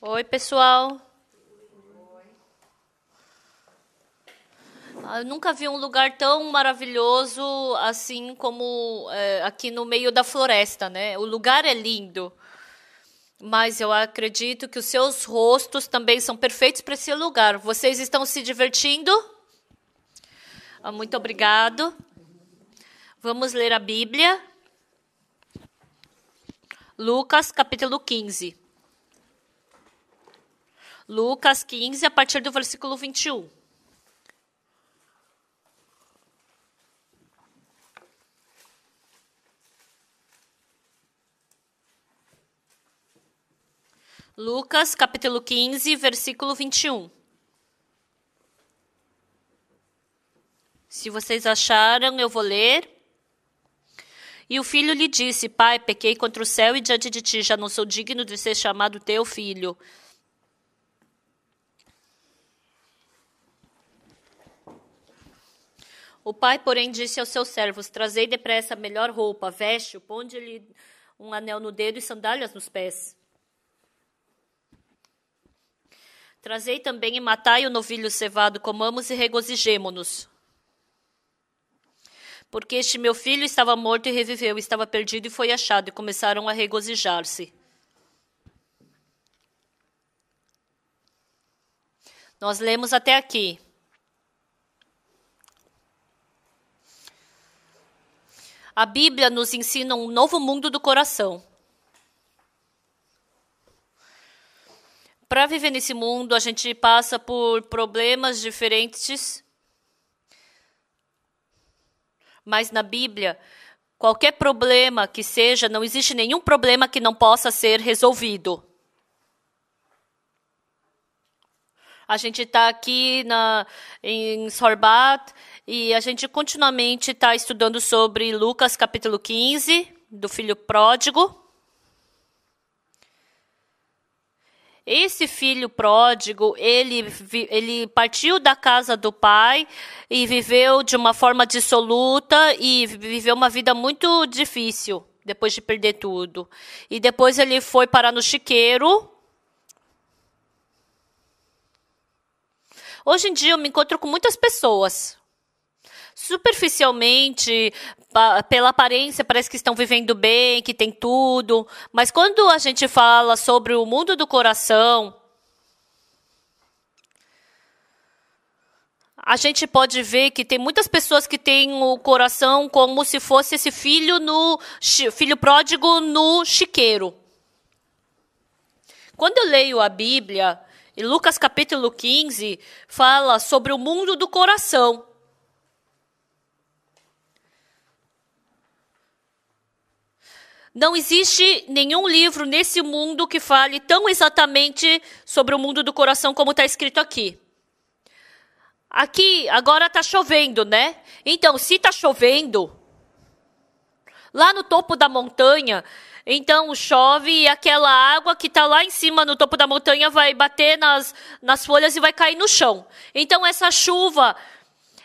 Oi, pessoal. Eu nunca vi um lugar tão maravilhoso assim como aqui no meio da floresta, né? O lugar é lindo, mas eu acredito que os seus rostos também são perfeitos para esse lugar. Vocês estão se divertindo? Muito obrigado. Vamos ler a Bíblia. Lucas, capítulo 15. Lucas 15, a partir do versículo 21. Lucas, capítulo 15, versículo 21. Se vocês acharam, eu vou ler. E o filho lhe disse: Pai, pequei contra o céu e diante de ti, já não sou digno de ser chamado teu filho. O pai, porém, disse aos seus servos: Trazei depressa a melhor roupa, veste-o, ponde-lhe um anel no dedo e sandálias nos pés. Trazei também e matai o novilho cevado, comamos e regozijemo-nos. Porque este meu filho estava morto e reviveu, estava perdido e foi achado, e começaram a regozijar-se. Nós lemos até aqui. A Bíblia nos ensina um novo mundo do coração. Para viver nesse mundo, a gente passa por problemas diferentes. Mas na Bíblia, qualquer problema que seja, não existe nenhum problema que não possa ser resolvido. A gente está aqui em Sorbat e a gente continuamente está estudando sobre Lucas capítulo 15, do filho pródigo. Esse filho pródigo, ele partiu da casa do pai e viveu de uma forma dissoluta e viveu uma vida muito difícil depois de perder tudo. E depois ele foi parar no chiqueiro. Hoje em dia eu me encontro com muitas pessoas. Superficialmente, pela aparência, parece que estão vivendo bem, que tem tudo. Mas quando a gente fala sobre o mundo do coração, a gente pode ver que tem muitas pessoas que têm o coração como se fosse esse filho pródigo no chiqueiro. Quando eu leio a Bíblia, em Lucas capítulo 15, fala sobre o mundo do coração. Não existe nenhum livro nesse mundo que fale tão exatamente sobre o mundo do coração como está escrito aqui. Aqui, agora está chovendo, né? Então, se está chovendo, lá no topo da montanha, então chove e aquela água que está lá em cima no topo da montanha vai bater nas folhas e vai cair no chão. Então, essa chuva,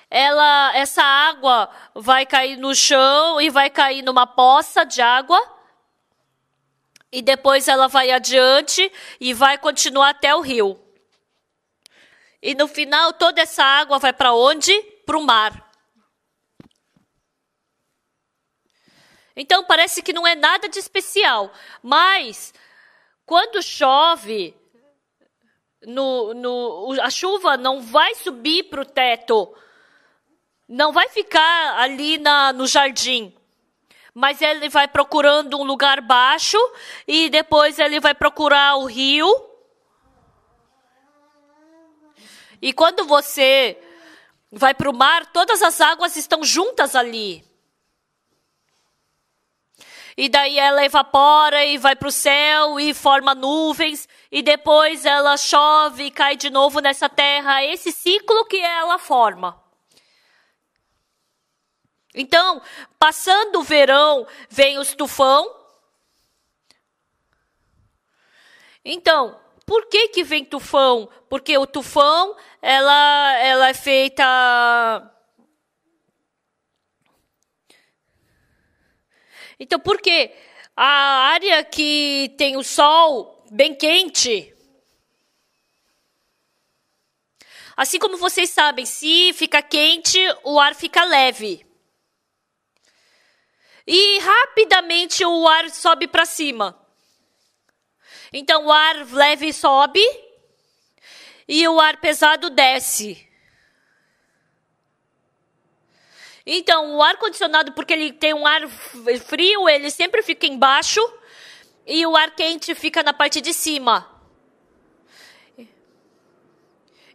essa água vai cair no chão e vai cair numa poça de água. E depois ela vai adiante e vai continuar até o rio. E no final, toda essa água vai para onde? Para o mar. Então, parece que não é nada de especial. Mas, quando chove, a chuva não vai subir para o teto. Não vai ficar ali no jardim. Mas ele vai procurando um lugar baixo e depois ele vai procurar o rio. E quando você vai para o mar, todas as águas estão juntas ali. E daí ela evapora e vai para o céu e forma nuvens. E depois ela chove e cai de novo nessa terra. Esse ciclo que ela forma. Então, passando o verão, vem os tufão. Então, por que vem tufão? Porque o tufão, ela é feita... Então, por quê? A área que tem o sol bem quente, Assim como vocês sabem, se fica quente, o ar fica leve. E rapidamente o ar sobe para cima. Então o ar leve sobe e o ar pesado desce. Então o ar condicionado, porque ele tem um ar frio, ele sempre fica embaixo e o ar quente fica na parte de cima.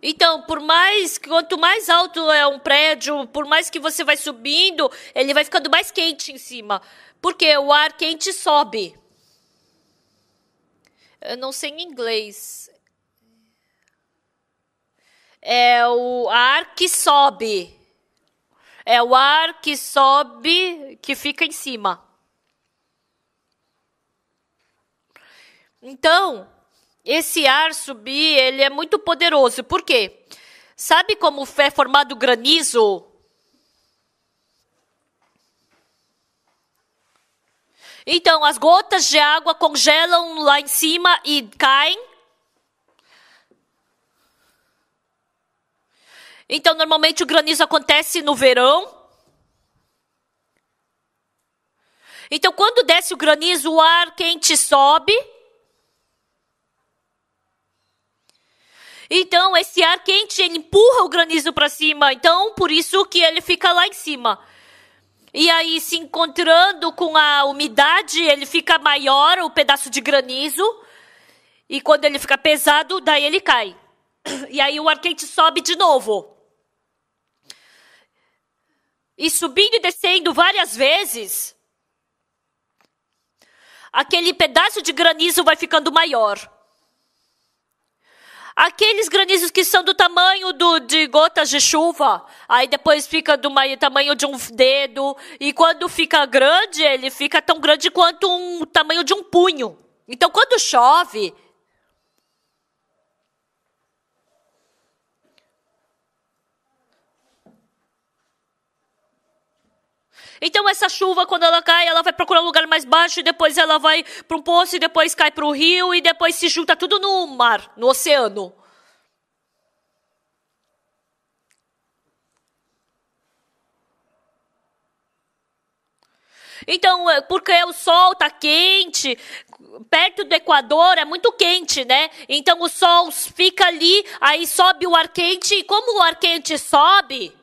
Então, quanto mais alto é um prédio, por mais que você vai subindo, ele vai ficando mais quente em cima. Porque o ar quente sobe. Eu não sei em inglês. É o ar que sobe. É o ar que sobe, que fica em cima. Então, esse ar subir, ele é muito poderoso. Por quê? Sabe como é formado granizo? Então, as gotas de água congelam lá em cima e caem. Então, normalmente o granizo acontece no verão. Então, quando desce o granizo, o ar quente sobe. Então, esse ar quente, ele empurra o granizo para cima. Então, por isso que ele fica lá em cima. E aí, se encontrando com a umidade, ele fica maior, o pedaço de granizo. E quando ele fica pesado, daí ele cai. E aí o ar quente sobe de novo. E subindo e descendo várias vezes, aquele pedaço de granizo vai ficando maior. Aqueles granizos que são do tamanho de gotas de chuva, aí depois fica do tamanho de um dedo, e quando fica grande, ele fica tão grande quanto o tamanho de um punho. Então, quando chove, então essa chuva, quando ela cai, ela vai procurar um lugar mais baixo, e depois ela vai para um poço, e depois cai para o rio, e depois se junta tudo no mar, no oceano. Então, porque o sol está quente, perto do Equador é muito quente, né? Então o sol fica ali, aí sobe o ar quente, e como o ar quente sobe,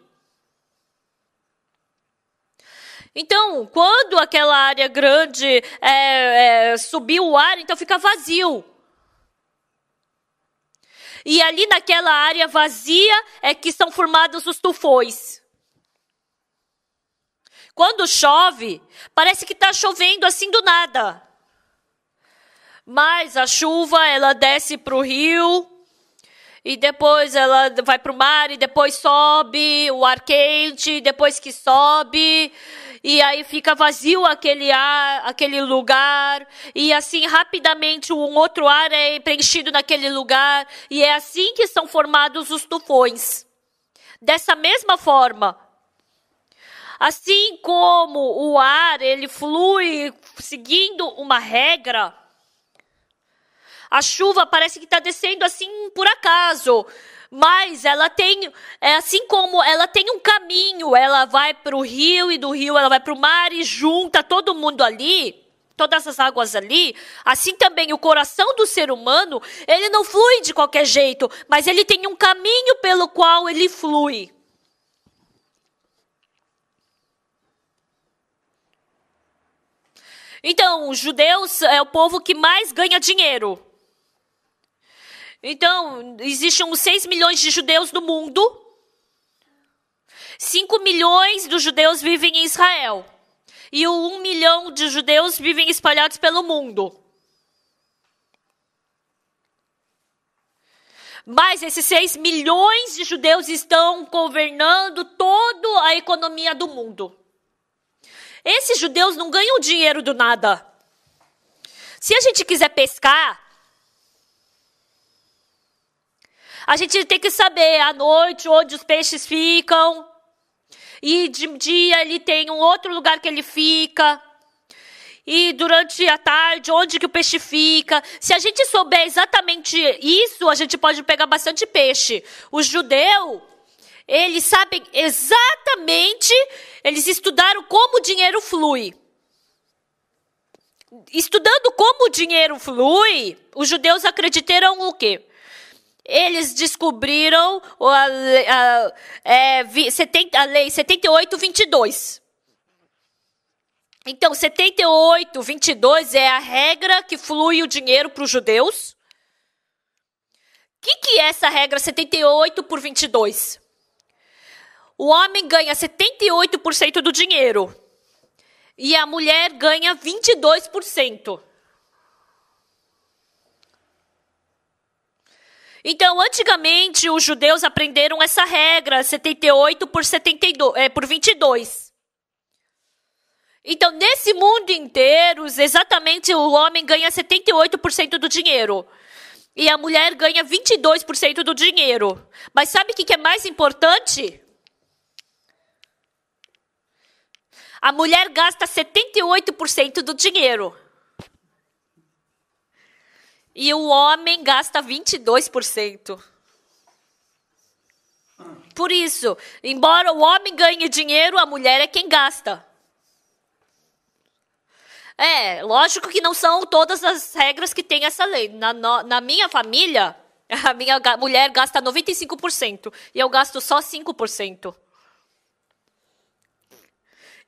então, quando aquela área grande subiu o ar, então fica vazio. E ali naquela área vazia é que são formados os tufões. Quando chove, parece que está chovendo assim do nada. Mas a chuva, ela desce para o rio, e depois ela vai para o mar, e depois sobe o ar quente, depois que sobe, e aí fica vazio aquele lugar, e assim rapidamente um outro ar é preenchido naquele lugar, e é assim que são formados os tufões. Dessa mesma forma, assim como o ar, ele flui seguindo uma regra, a chuva parece que está descendo assim por acaso, mas ela tem, assim como ela tem um caminho, ela vai para o rio e do rio ela vai para o mar e junta todo mundo ali, todas as águas ali. Assim também o coração do ser humano, ele não flui de qualquer jeito, mas ele tem um caminho pelo qual ele flui. Então, os judeus é o povo que mais ganha dinheiro. Então, existem uns 6 milhões de judeus no mundo. 5 milhões dos judeus vivem em Israel. E 1 milhão de judeus vivem espalhados pelo mundo. Mas esses 6 milhões de judeus estão governando toda a economia do mundo. Esses judeus não ganham dinheiro do nada. Se a gente quiser pescar, a gente tem que saber à noite onde os peixes ficam. E de dia ele tem um outro lugar que ele fica. e durante a tarde, onde que o peixe fica. Se a gente souber exatamente isso, a gente pode pegar bastante peixe. O judeu, eles sabem exatamente, eles estudaram como o dinheiro flui. Estudando como o dinheiro flui, os judeus acreditaram o quê? Eles descobriram a lei 78:22. Então, 78:22 é a regra que flui o dinheiro para os judeus. O que é essa regra 78/22? O homem ganha 78% do dinheiro e a mulher ganha 22%. Então, antigamente, os judeus aprenderam essa regra, 78/22. Então, nesse mundo inteiro, exatamente o homem ganha 78% do dinheiro. E a mulher ganha 22% do dinheiro. Mas sabe o que é mais importante? A mulher gasta 78% do dinheiro. E o homem gasta 22%. Por isso, embora o homem ganhe dinheiro, a mulher é quem gasta. Lógico que não são todas as regras que tem essa lei. Na minha família, a minha mulher gasta 95% e eu gasto só 5%.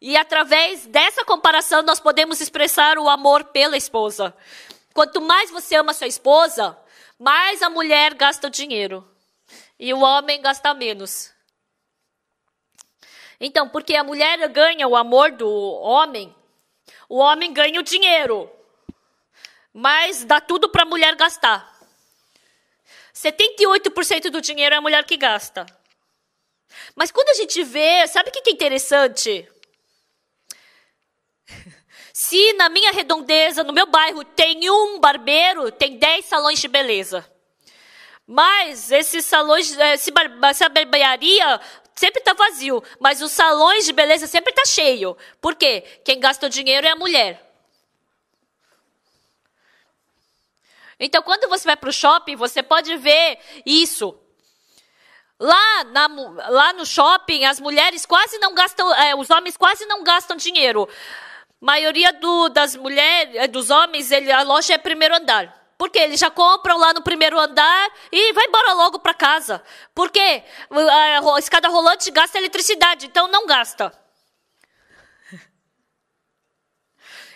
E através dessa comparação, nós podemos expressar o amor pela esposa. Quanto mais você ama sua esposa, mais a mulher gasta o dinheiro. E o homem gasta menos. Então, porque a mulher ganha o amor do homem, o homem ganha o dinheiro. Mas dá tudo para a mulher gastar. 78% do dinheiro é a mulher que gasta. Mas quando a gente vê, sabe o que é interessante? Se na minha redondeza, no meu bairro, tem um barbeiro, tem 10 salões de beleza. Mas esses salões, essa barbearia sempre está vazio. Mas os salões de beleza sempre está cheio. Por quê? Quem gasta o dinheiro é a mulher. Então, quando você vai para o shopping, você pode ver isso. Lá no shopping, as mulheres quase não gastam, os homens quase não gastam dinheiro. A maioria dos homens, a loja é primeiro andar. Por quê? Eles já compram lá no primeiro andar e vai embora logo para casa. Por quê? A escada rolante gasta eletricidade, então não gasta.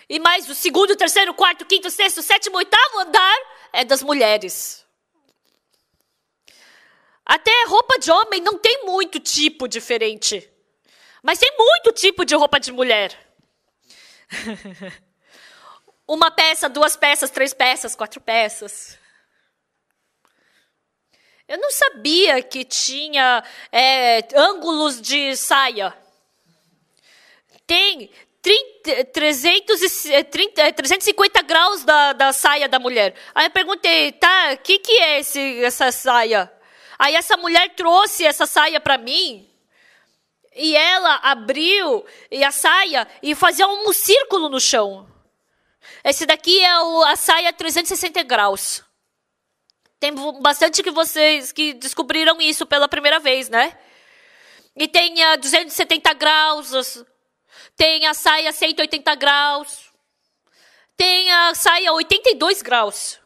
E mais o segundo, terceiro, quarto, quinto, sexto, sétimo, oitavo andar é das mulheres. Até roupa de homem não tem muito tipo diferente. Mas tem muito tipo de roupa de mulher. Uma peça, 2 peças, 3 peças, 4 peças. Eu não sabia que tinha ângulos de saia. Tem 350 graus da saia da mulher. Aí eu perguntei, tá, o que é essa saia? Aí essa mulher trouxe essa saia para mim. E ela abriu a saia e fazia um círculo no chão. Esse daqui é a saia 360 graus. Tem bastante que vocês que descobriram isso pela primeira vez, né? E tem a 270 graus, tem a saia 180 graus, tem a saia 82 graus.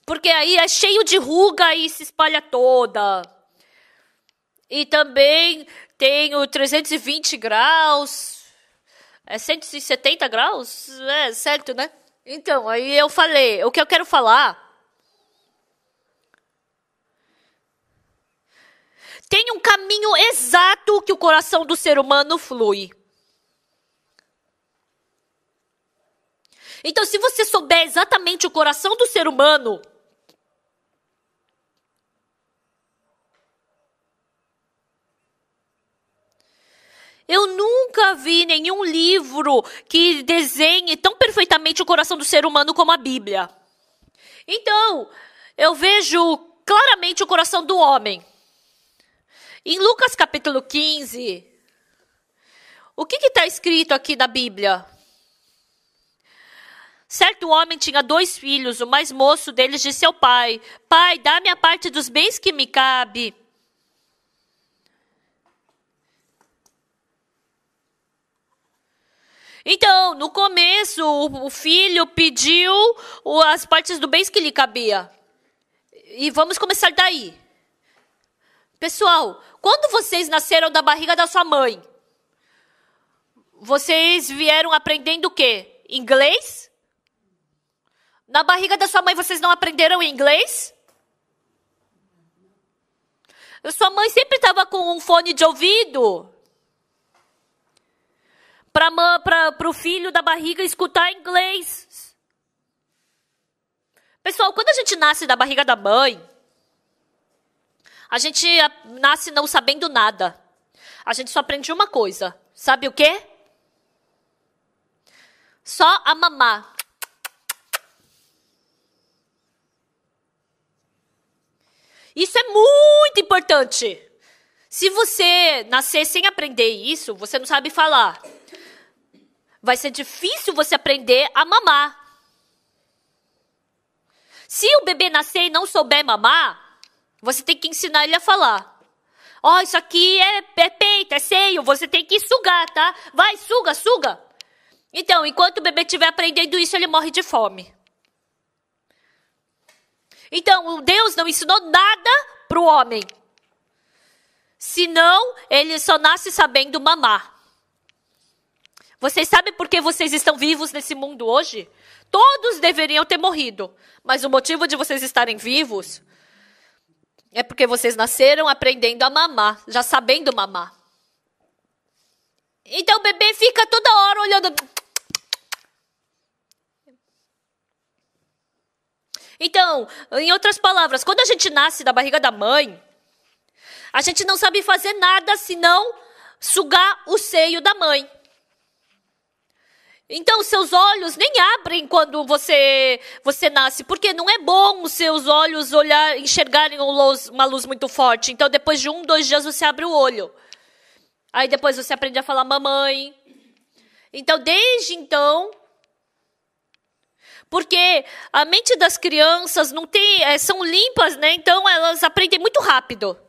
Porque aí é cheio de ruga e se espalha toda. E também tem o 320 graus. É 170 graus? É certo, né? Então, aí eu falei, o que eu quero falar... Tem um caminho exato que o coração do ser humano flui. Então, se você souber exatamente o coração do ser humano... Eu nunca vi nenhum livro que desenhe tão perfeitamente o coração do ser humano como a Bíblia. Então, eu vejo claramente o coração do homem. Em Lucas capítulo 15, o que está escrito aqui na Bíblia? Certo homem tinha 2 filhos. O mais moço deles disse ao pai: Pai, dá-me a parte dos bens que me cabe. Então, no começo, o filho pediu as partes do bens que lhe cabia. E vamos começar daí. Pessoal, quando vocês nasceram da barriga da sua mãe, vocês vieram aprendendo o quê? Inglês? Na barriga da sua mãe, vocês não aprenderam inglês? Sua mãe sempre estava com um fone de ouvido para o filho da barriga escutar inglês. Pessoal, quando a gente nasce da barriga da mãe, a gente nasce não sabendo nada. A gente só aprende uma coisa. Sabe o quê? Só a mamar. Isso é muito importante. Se você nascer sem aprender isso, você não sabe falar. Vai ser difícil você aprender a mamar. Se o bebê nascer e não souber mamar, você tem que ensinar ele a falar. Ó, isso aqui é peito, é seio, você tem que sugar, tá? Vai, suga, suga. Então, enquanto o bebê estiver aprendendo isso, ele morre de fome. Então, Deus não ensinou nada para o homem. Senão, ele só nasce sabendo mamar. Vocês sabem por que vocês estão vivos nesse mundo hoje? Todos deveriam ter morrido. Mas o motivo de vocês estarem vivos é porque vocês nasceram aprendendo a mamar, já sabendo mamar. Então o bebê fica toda hora olhando. Então, em outras palavras, quando a gente nasce da barriga da mãe, a gente não sabe fazer nada senão sugar o seio da mãe. Então, seus olhos nem abrem quando você nasce, porque não é bom os seus olhos enxergarem uma luz muito forte. Então, depois de 1, 2 dias, você abre o olho. Aí, depois você aprende a falar mamãe. Então, desde então, porque a mente das crianças não tem, são limpas, né? Então, elas aprendem muito rápido.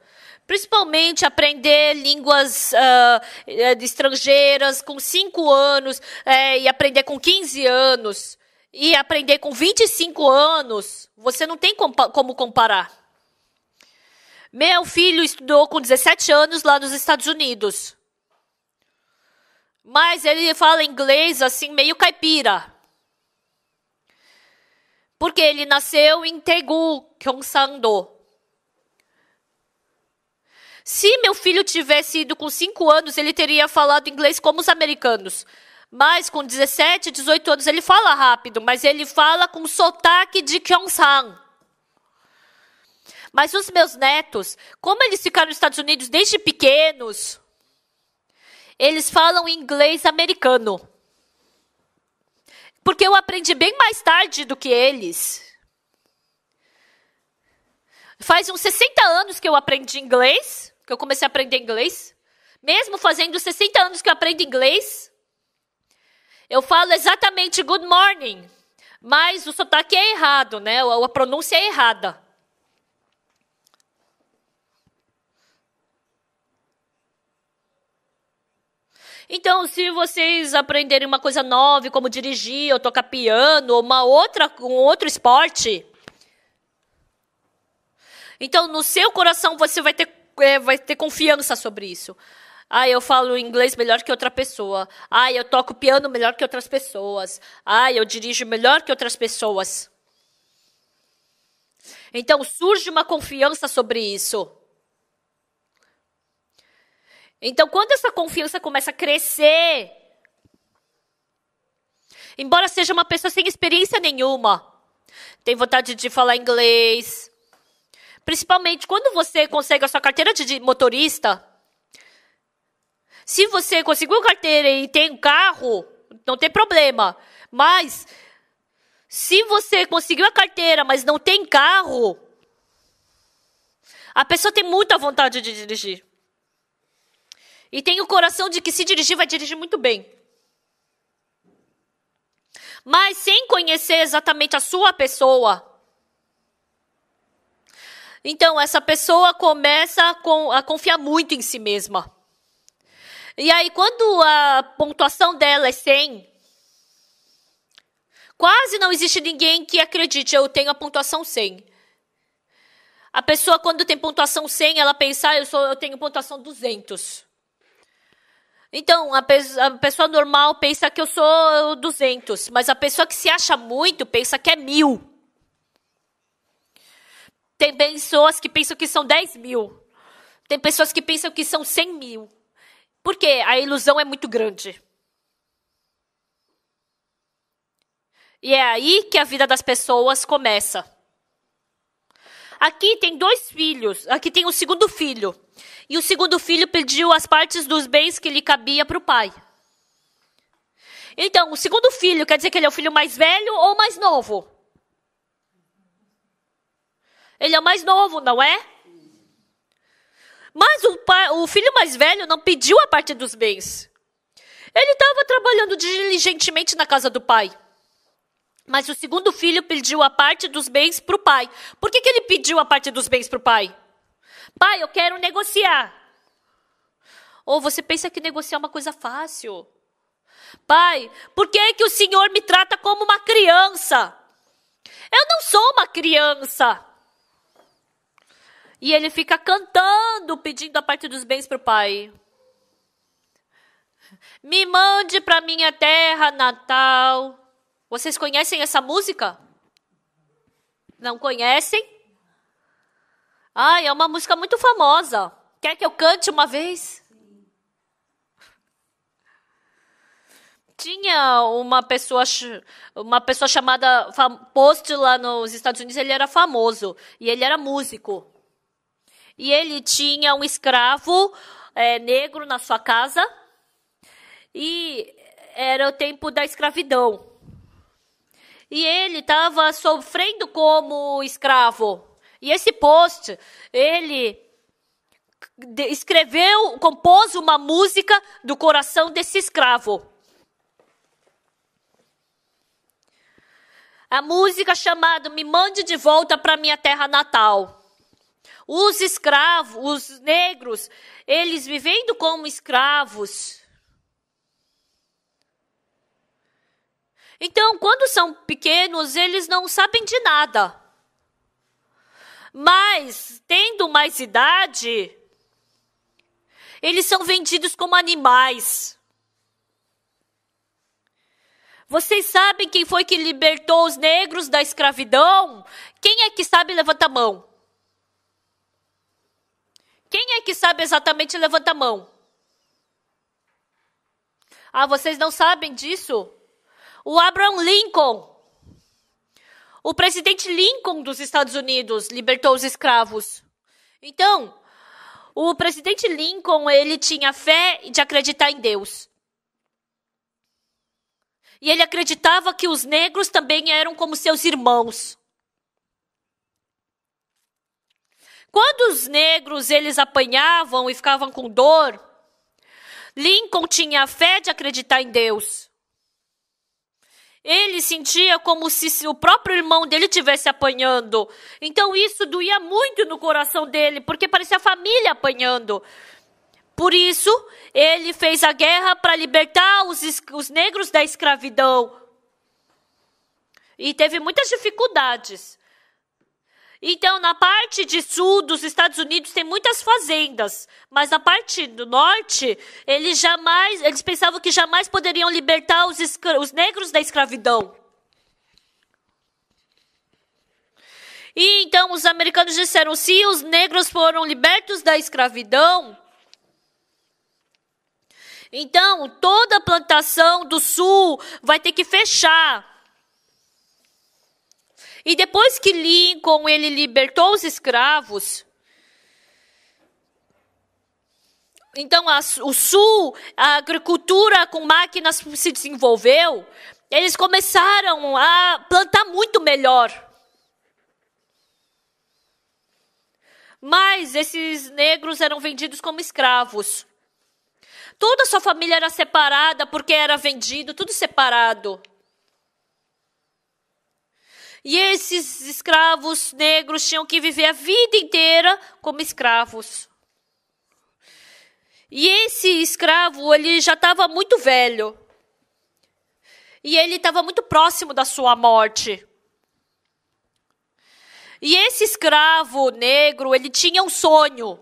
Principalmente aprender línguas estrangeiras com 5 anos, e aprender com 15 anos, e aprender com 25 anos. Você não tem como comparar. Meu filho estudou com 17 anos lá nos Estados Unidos. Mas ele fala inglês assim, meio caipira. Porque ele nasceu em Daegu, Gyeongsang-do. Se meu filho tivesse ido com 5 anos, ele teria falado inglês como os americanos. Mas com 17, 18 anos, ele fala rápido, mas ele fala com sotaque de Gyeongsang. Mas os meus netos, como eles ficaram nos Estados Unidos desde pequenos, eles falam inglês americano. Porque eu aprendi bem mais tarde do que eles. Faz uns 60 anos que eu aprendi inglês, que eu comecei a aprender inglês. Mesmo fazendo 60 anos que eu aprendo inglês, eu falo exatamente good morning, mas o sotaque é errado, né? A pronúncia é errada. Então, se vocês aprenderem uma coisa nova, como dirigir, ou tocar piano, ou um outro esporte, então no seu coração você vai ter confiança sobre isso. Ah, eu falo inglês melhor que outra pessoa. Ah, eu toco piano melhor que outras pessoas. Ah, eu dirijo melhor que outras pessoas. Então surge uma confiança sobre isso. Então, quando essa confiança começa a crescer, embora seja uma pessoa sem experiência nenhuma, tem vontade de falar inglês, principalmente quando você consegue a sua carteira de motorista, se você conseguiu carteira e tem um carro, não tem problema, mas se você conseguiu a carteira, mas não tem carro, a pessoa tem muita vontade de dirigir. E tem o coração de que se dirigir, vai dirigir muito bem. mas sem conhecer exatamente a sua pessoa. Então, essa pessoa começa a confiar muito em si mesma. E aí, quando a pontuação dela é 100, quase não existe ninguém que acredite, eu tenho a pontuação 100. A pessoa, quando tem pontuação 100, ela pensa, eu tenho pontuação 200. Então, a pessoa normal pensa que eu sou 200, mas a pessoa que se acha muito pensa que é 1000. Tem pessoas que pensam que são 10.000. Tem pessoas que pensam que são 100.000. Por quê? A ilusão é muito grande. E é aí que a vida das pessoas começa. Aqui tem 2 filhos. Aqui tem o segundo filho. E o segundo filho pediu as partes dos bens que lhe cabia para o pai. Então, o segundo filho quer dizer que ele é o filho mais velho ou mais novo? Ele é o mais novo, não é? Mas o filho mais velho não pediu a parte dos bens. Ele estava trabalhando diligentemente na casa do pai. Mas o segundo filho pediu a parte dos bens para o pai. Por que ele pediu a parte dos bens para o pai? Pai, eu quero negociar. Ou você pensa que negociar é uma coisa fácil? Pai, por que o Senhor me trata como uma criança? Eu não sou uma criança. E ele fica cantando, pedindo a parte dos bens para o pai. Me mande para minha terra natal. Vocês conhecem essa música? Não conhecem? É uma música muito famosa. Quer que eu cante uma vez? Tinha uma pessoa chamada Post lá nos Estados Unidos, ele era famoso e ele era músico. E ele tinha um escravo negro na sua casa e era o tempo da escravidão. E ele estava sofrendo como escravo. E esse Post, ele compôs uma música do coração desse escravo. A música chamada Me Mande de Volta para Minha Terra Natal. Os escravos, os negros, eles vivendo como escravos. Então, quando são pequenos, eles não sabem de nada. Mas, tendo mais idade, eles são vendidos como animais. Vocês sabem quem foi que libertou os negros da escravidão? Quem é que sabe? Levanta a mão. Quem é que sabe exatamente? Levanta a mão. Vocês não sabem disso? O Abraham Lincoln. O presidente Lincoln dos Estados Unidos libertou os escravos. Então, o presidente Lincoln, ele tinha fé de acreditar em Deus. E ele acreditava que os negros também eram como seus irmãos. Quando os negros eles apanhavam e ficavam com dor, Lincoln tinha a fé de acreditar em Deus. Ele sentia como se o próprio irmão dele estivesse apanhando. Então isso doía muito no coração dele, porque parecia a família apanhando. Por isso, ele fez a guerra para libertar os negros da escravidão. E teve muitas dificuldades. Então, na parte de sul dos Estados Unidos tem muitas fazendas, mas na parte do norte, eles pensavam que jamais poderiam libertar os negros da escravidão. E então os americanos disseram, se os negros foram libertos da escravidão, então toda a plantação do sul vai ter que fechar. E depois que Lincoln ele libertou os escravos, então o sul, a agricultura com máquinas se desenvolveu, eles começaram a plantar muito melhor. Mas esses negros eram vendidos como escravos. Toda a sua família era separada porque era vendido, tudo separado. E esses escravos negros tinham que viver a vida inteira como escravos. E esse escravo, ele já estava muito velho. E ele estava muito próximo da sua morte. E esse escravo negro, ele tinha um sonho.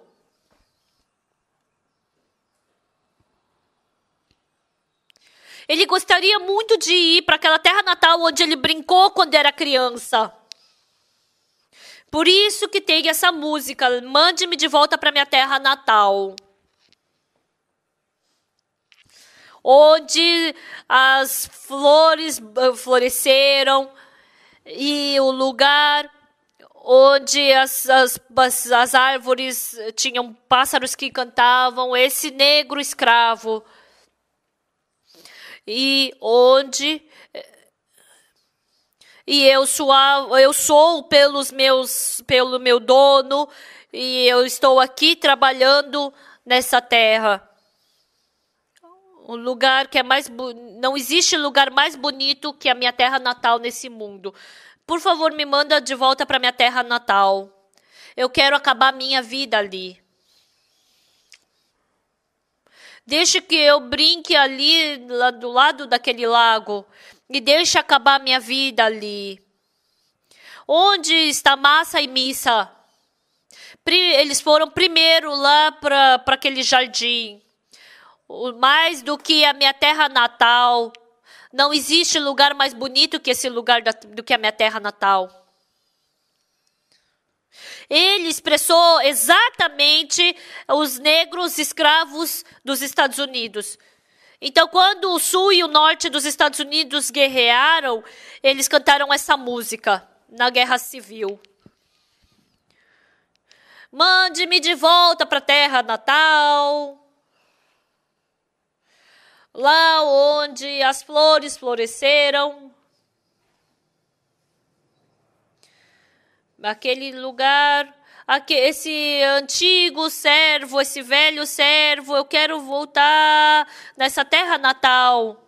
Ele gostaria muito de ir para aquela terra natal onde ele brincou quando era criança. Por isso que tem essa música, Mande-me de volta para minha terra natal. Onde as flores floresceram e o lugar onde as árvores tinham pássaros que cantavam, esse negro escravo. E onde eu sou pelo meu dono, e eu estou aqui trabalhando nessa terra. Um lugar que é não existe lugar mais bonito que a minha terra natal nesse mundo. Por favor, me manda de volta para minha terra natal. Eu quero acabar minha vida ali. Deixe que eu brinque ali, lá do lado daquele lago. E deixe acabar minha vida ali. Onde está Massa e Missa? Eles foram primeiro lá para aquele jardim. Mais do que a minha terra natal. Não existe lugar mais bonito que esse lugar do que a minha terra natal. Ele expressou exatamente os negros escravos dos Estados Unidos. Então, quando o sul e o norte dos Estados Unidos guerrearam, eles cantaram essa música na Guerra Civil. Mande-me de volta para a terra natal. Lá onde as flores floresceram. Aquele lugar, esse antigo servo, esse velho servo, eu quero voltar nessa terra natal.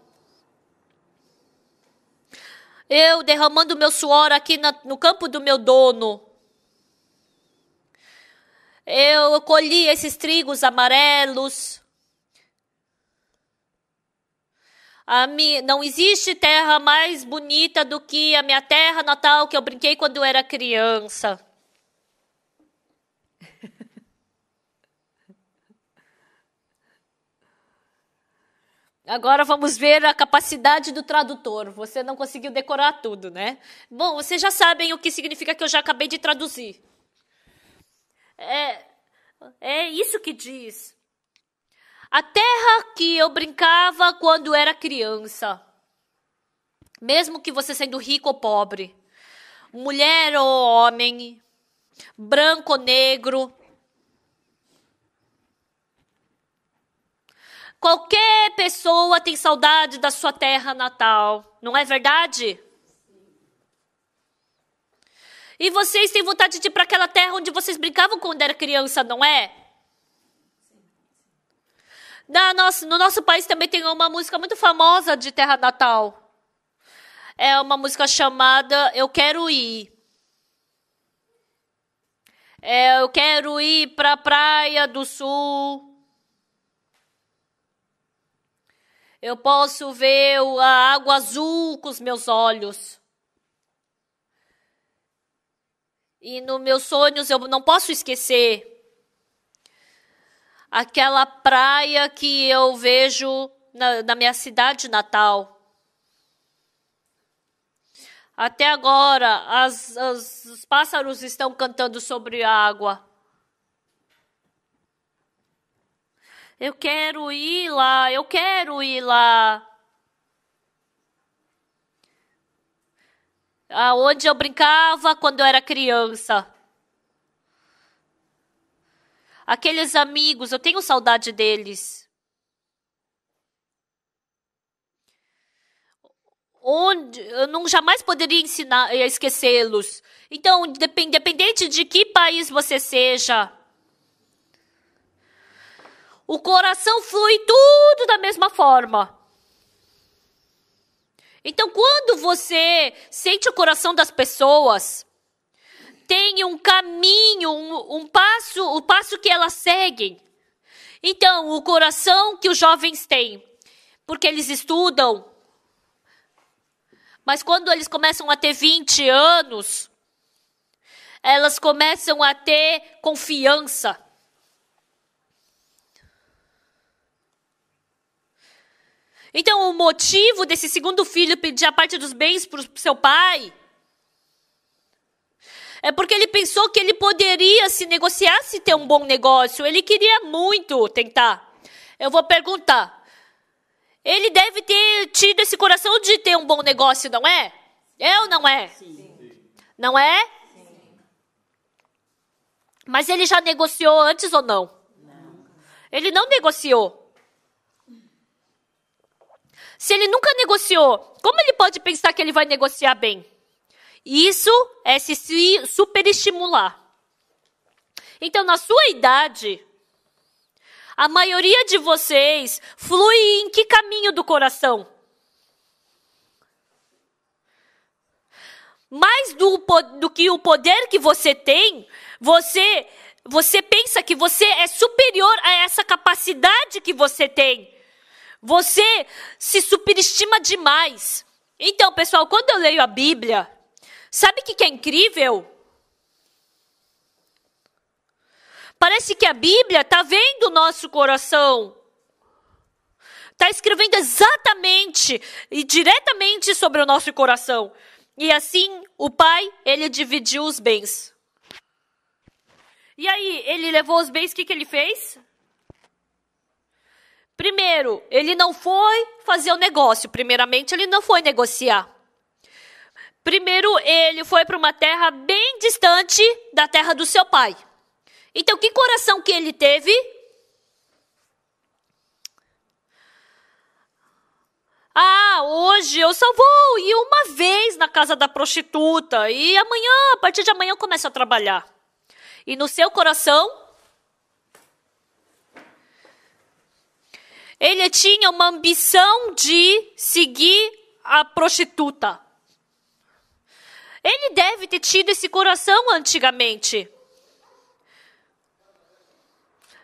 Eu derramando meu suor aqui no campo do meu dono. Eu colhi esses trigos amarelos. Não existe terra mais bonita do que a minha terra natal que eu brinquei quando eu era criança. Agora vamos ver a capacidade do tradutor. Você não conseguiu decorar tudo, né? Bom, vocês já sabem o que significa que eu já acabei de traduzir. É isso que diz. A terra que eu brincava quando era criança. Mesmo que você sendo rico ou pobre. Mulher ou homem. Branco ou negro. Qualquer pessoa tem saudade da sua terra natal. Não é verdade? E vocês têm vontade de ir para aquela terra onde vocês brincavam quando era criança, não é? No nosso país também tem uma música muito famosa de terra natal. É uma música chamada Eu Quero Ir. Eu quero ir para a Praia do Sul. Eu posso ver a água azul com os meus olhos. E nos meus sonhos eu não posso esquecer aquela praia que eu vejo na minha cidade natal. Até agora, os pássaros estão cantando sobre a água. Eu quero ir lá, eu quero ir lá. Aonde eu brincava quando eu era criança. Aqueles amigos, eu tenho saudade deles. Onde eu jamais poderia esquecê-los. Então, independente de que país você seja, o coração flui tudo da mesma forma. Então, quando você sente o coração das pessoas, tem um caminho, o passo que elas seguem. Então, o coração que os jovens têm, porque eles estudam, mas quando eles começam a ter 20 anos, elas começam a ter confiança. Então, o motivo desse segundo filho pedir a parte dos bens para o seu pai é porque ele pensou que ele poderia, se negociasse, ter um bom negócio. Ele queria muito tentar. Eu vou perguntar. Ele deve ter tido esse coração de ter um bom negócio, não é? É ou não é? Sim. Não é? Sim. Mas ele já negociou antes ou não? Não. Ele não negociou. Se ele nunca negociou, como ele pode pensar que ele vai negociar bem? Isso é se superestimular. Então, na sua idade, a maioria de vocês flui em que caminho do coração? Mais do que o poder que você tem, você pensa que você é superior a essa capacidade que você tem. Você se superestima demais. Então, pessoal, quando eu leio a Bíblia, sabe o que é incrível? Parece que a Bíblia está vendo o nosso coração. Está escrevendo exatamente e diretamente sobre o nosso coração. E assim, o pai, ele dividiu os bens. E aí, ele levou os bens, o que ele fez? Primeiro, ele não foi fazer o negócio. Primeiramente, ele não foi negociar. Primeiro, ele foi para uma terra bem distante da terra do seu pai. Então, que coração que ele teve? Ah, hoje eu só vou ir uma vez na casa da prostituta. E amanhã, a partir de amanhã, eu começo a trabalhar. E no seu coração, ele tinha uma ambição de seguir a prostituta. Ele deve ter tido esse coração antigamente.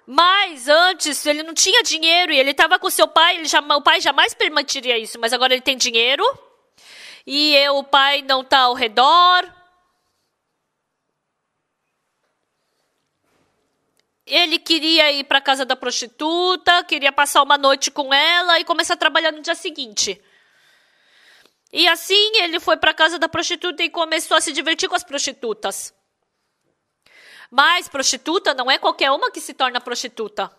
Mas antes, ele não tinha dinheiro e ele estava com seu pai. O pai jamais permitiria isso, mas agora ele tem dinheiro. E o pai não está ao redor. Ele queria ir para a casa da prostituta, queria passar uma noite com ela e começar a trabalhar no dia seguinte. E assim ele foi para a casa da prostituta e começou a se divertir com as prostitutas. Mas prostituta não é qualquer uma que se torna prostituta.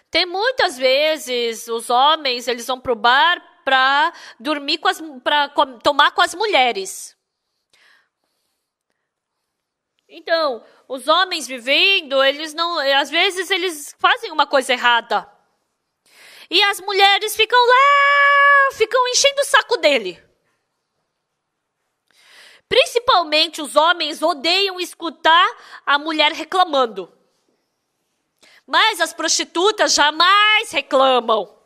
Tem muitas vezes os homens, eles vão para o bar para dormir para tomar com as mulheres. Então, os homens vivendo, eles não, às vezes eles fazem uma coisa errada. E as mulheres ficam lá, ficam enchendo o saco dele. Principalmente os homens odeiam escutar a mulher reclamando. Mas as prostitutas jamais reclamam.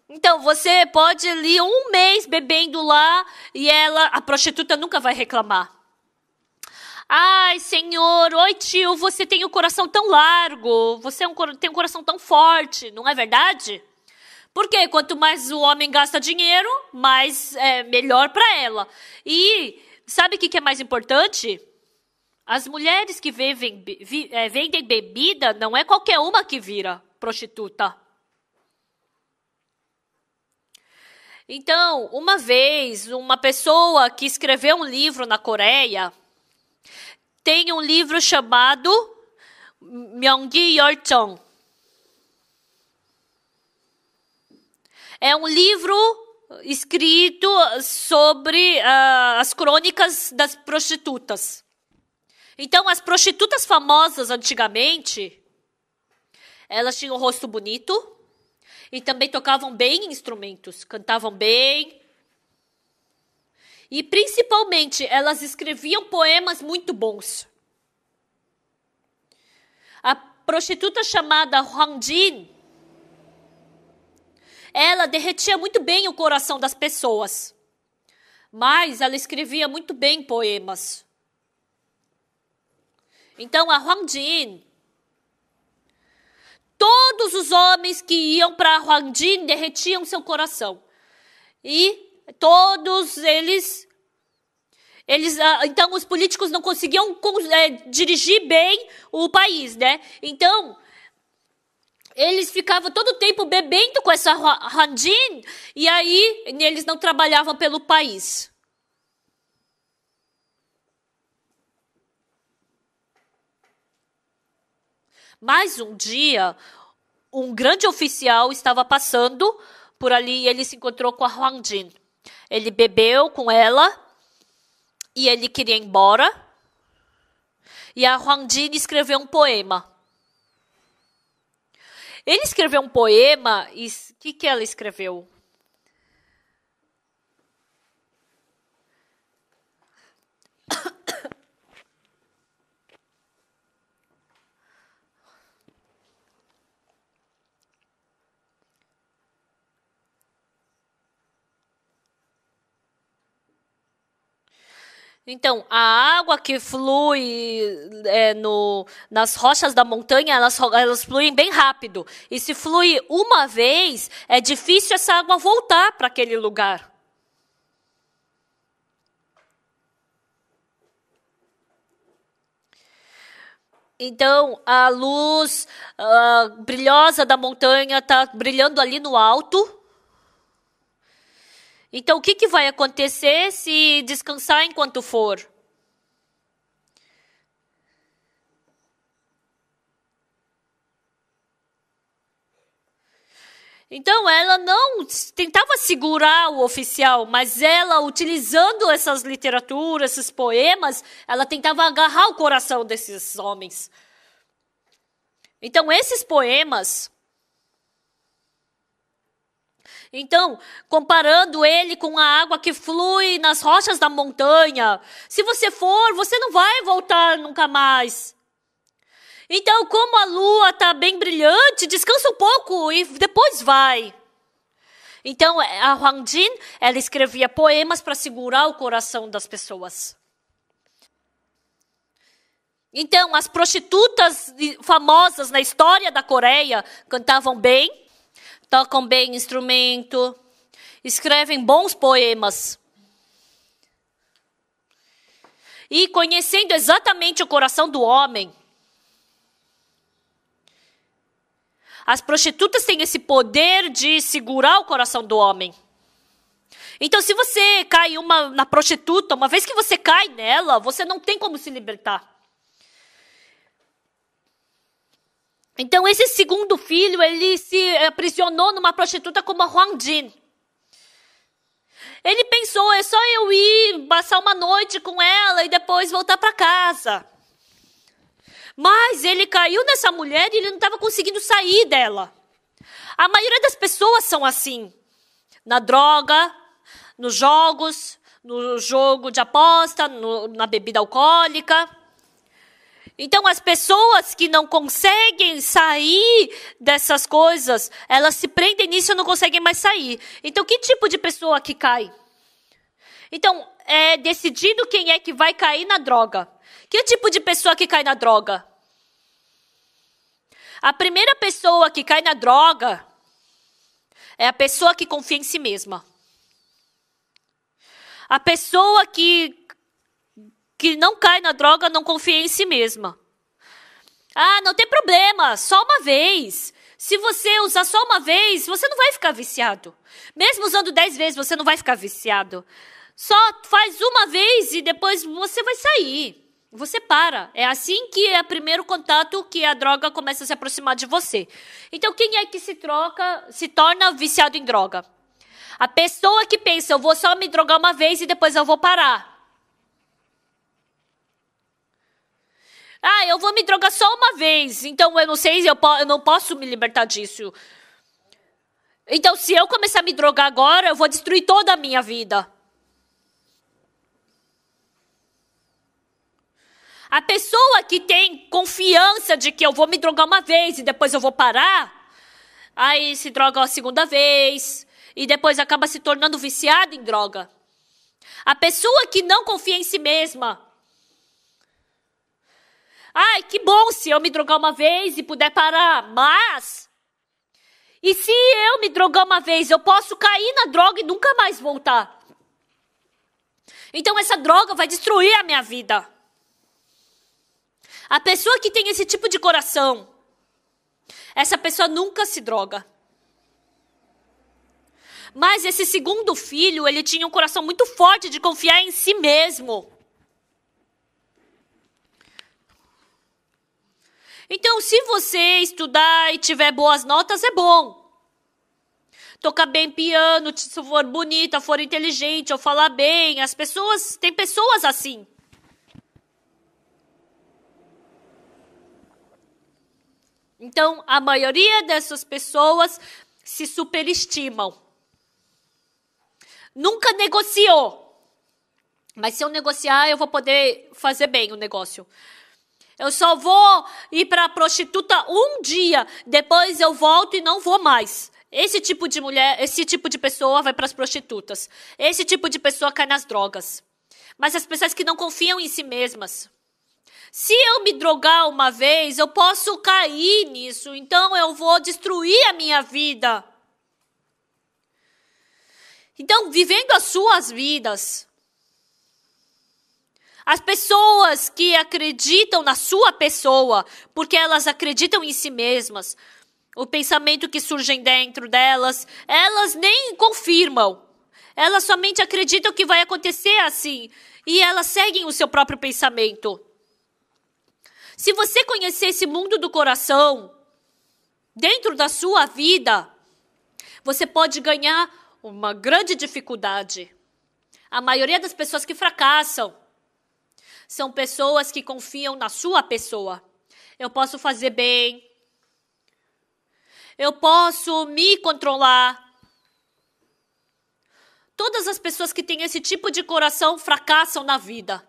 Então, você pode ir um mês bebendo lá e a prostituta nunca vai reclamar. Ai, senhor, oi tio, você tem o coração tão largo, você tem um coração tão forte, não é verdade? Porque quanto mais o homem gasta dinheiro, mais é melhor para ela. E sabe o que é mais importante? As mulheres que vendem bebida, não é qualquer uma que vira prostituta. Então, uma vez, uma pessoa que escreveu um livro na Coreia, tem um livro chamado Myeonggi Yeoljeong. É um livro escrito sobre as crônicas das prostitutas. Então, as prostitutas famosas antigamente, elas tinham um rosto bonito e também tocavam bem instrumentos, cantavam bem. E, principalmente, elas escreviam poemas muito bons. prostituta chamada Huang Jin, ela derretia muito bem o coração das pessoas. Mas ela escrevia muito bem poemas. Então, a Huang Jin, todos os homens que iam para Huang Jin derretiam seu coração. E todos eles então, os políticos não conseguiam dirigir bem o país, né? Então, eles ficavam todo o tempo bebendo com essa Huang Jin, e aí eles não trabalhavam pelo país. Mas um dia, um grande oficial estava passando por ali e ele se encontrou com a Huang Jin. Ele bebeu com ela e ele queria ir embora. E a Huang Jin escreveu um poema. Ele escreveu um poema e o que ela escreveu? Então, a água que flui nas rochas da montanha, elas fluem bem rápido. E se flui uma vez, é difícil essa água voltar para aquele lugar. Então, a luz brilhosa da montanha está brilhando ali no alto. Então, o que vai acontecer se descansar enquanto for? Então, ela não tentava segurar o oficial, mas ela, utilizando essas literaturas, esses poemas, ela tentava agarrar o coração desses homens. Então, esses poemas... Então, comparando ele com a água que flui nas rochas da montanha, se você for, você não vai voltar nunca mais. Então, como a lua está bem brilhante, descansa um pouco e depois vai. Então, a Huang Jin, ela escrevia poemas para segurar o coração das pessoas. Então, as prostitutas famosas na história da Coreia cantavam bem, tocam bem instrumento, escrevem bons poemas. E conhecendo exatamente o coração do homem, as prostitutas têm esse poder de segurar o coração do homem. Então, se você cai na prostituta, uma vez que você cai nela, você não tem como se libertar. Então, esse segundo filho, ele se aprisionou numa prostituta como a Huang Jin. Ele pensou, é só eu ir passar uma noite com ela e depois voltar para casa. Mas ele caiu nessa mulher e ele não estava conseguindo sair dela. A maioria das pessoas são assim. Na droga, nos jogos, no jogo de aposta, na bebida alcoólica. Então, as pessoas que não conseguem sair dessas coisas, elas se prendem nisso e não conseguem mais sair. Então, que tipo de pessoa que cai? Então, é decidido quem é que vai cair na droga. Que tipo de pessoa que cai na droga? A primeira pessoa que cai na droga é a pessoa que confia em si mesma. A pessoa que não cai na droga não confia em si mesma. Ah, não tem problema, só uma vez. Se você usar só uma vez, você não vai ficar viciado. Mesmo usando 10 vezes, você não vai ficar viciado. Só faz uma vez e depois você vai sair. Você para. É assim que é o primeiro contato que a droga começa a se aproximar de você. Então, quem é que se torna viciado em droga? A pessoa que pensa, eu vou só me drogar uma vez e depois eu vou parar. Ah, eu vou me drogar só uma vez, então eu não sei, eu não posso me libertar disso. Então, se eu começar a me drogar agora, eu vou destruir toda a minha vida. A pessoa que tem confiança de que eu vou me drogar uma vez e depois eu vou parar, aí se droga a segunda vez e depois acaba se tornando viciada em droga. A pessoa que não confia em si mesma. Ai, que bom se eu me drogar uma vez e puder parar, mas... E se eu me drogar uma vez, eu posso cair na droga e nunca mais voltar. Então essa droga vai destruir a minha vida. A pessoa que tem esse tipo de coração, essa pessoa nunca se droga. Mas esse segundo filho, ele tinha um coração muito forte de confiar em si mesmo. Então, se você estudar e tiver boas notas, é bom. Tocar bem piano, se for bonita, for inteligente, ou falar bem. Tem pessoas assim. Então, a maioria dessas pessoas se superestimam. Nunca negociou. Mas se eu negociar, eu vou poder fazer bem o negócio. Eu só vou ir para a prostituta um dia, depois eu volto e não vou mais. Esse tipo de mulher, esse tipo de pessoa vai para as prostitutas. Esse tipo de pessoa cai nas drogas. Mas as pessoas que não confiam em si mesmas. Se eu me drogar uma vez, eu posso cair nisso, então eu vou destruir a minha vida. Então, vivendo as suas vidas, as pessoas que acreditam na sua pessoa, porque elas acreditam em si mesmas, o pensamento que surge dentro delas, elas nem confirmam. Elas somente acreditam que vai acontecer assim, e elas seguem o seu próprio pensamento. Se você conhecer esse mundo do coração, dentro da sua vida, você pode ganhar uma grande dificuldade. A maioria das pessoas que fracassam são pessoas que confiam na sua pessoa. Eu posso fazer bem. Eu posso me controlar. Todas as pessoas que têm esse tipo de coração fracassam na vida.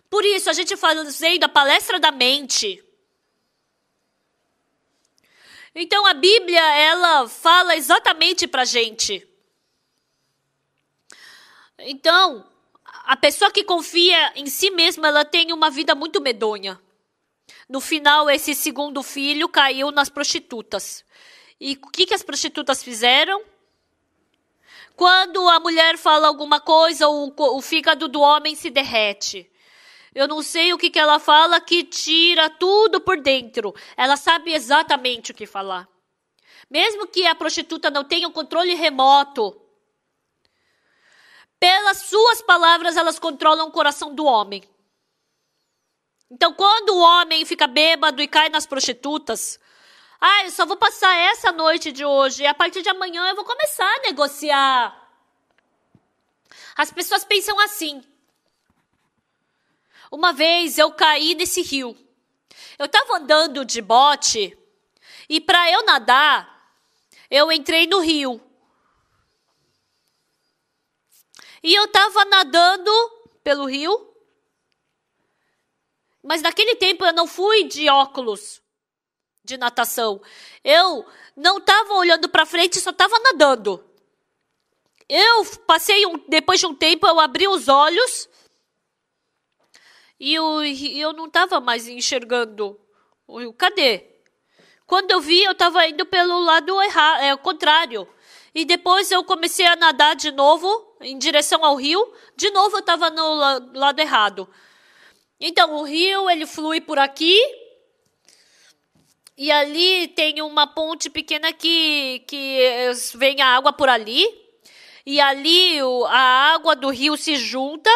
Por isso, a gente fazendo a palestra da mente. Então, a Bíblia, ela fala exatamente pra gente. Então, a pessoa que confia em si mesma, ela tem uma vida muito medonha. No final, esse segundo filho caiu nas prostitutas. E o que as prostitutas fizeram? Quando a mulher fala alguma coisa, o fígado do homem se derrete. Eu não sei o que ela fala que tira tudo por dentro. Ela sabe exatamente o que falar. Mesmo que a prostituta não tenha um controle remoto, pelas suas palavras, elas controlam o coração do homem. Então, quando o homem fica bêbado e cai nas prostitutas, eu só vou passar essa noite de hoje, e a partir de amanhã eu vou começar a negociar. As pessoas pensam assim. Uma vez eu caí nesse rio. Eu estava andando de bote e para eu nadar, eu entrei no rio. E eu estava nadando pelo rio, mas naquele tempo eu não fui de óculos de natação. Eu não estava olhando para frente, só estava nadando. Depois de um tempo, eu abri os olhos e eu não estava mais enxergando o rio. Cadê? Quando eu vi, eu estava indo pelo lado contrário. E depois eu comecei a nadar de novo, em direção ao rio. De novo, eu estava no lado errado. Então, o rio, ele flui por aqui. E ali tem uma ponte pequena que vem a água por ali. E ali a água do rio se junta.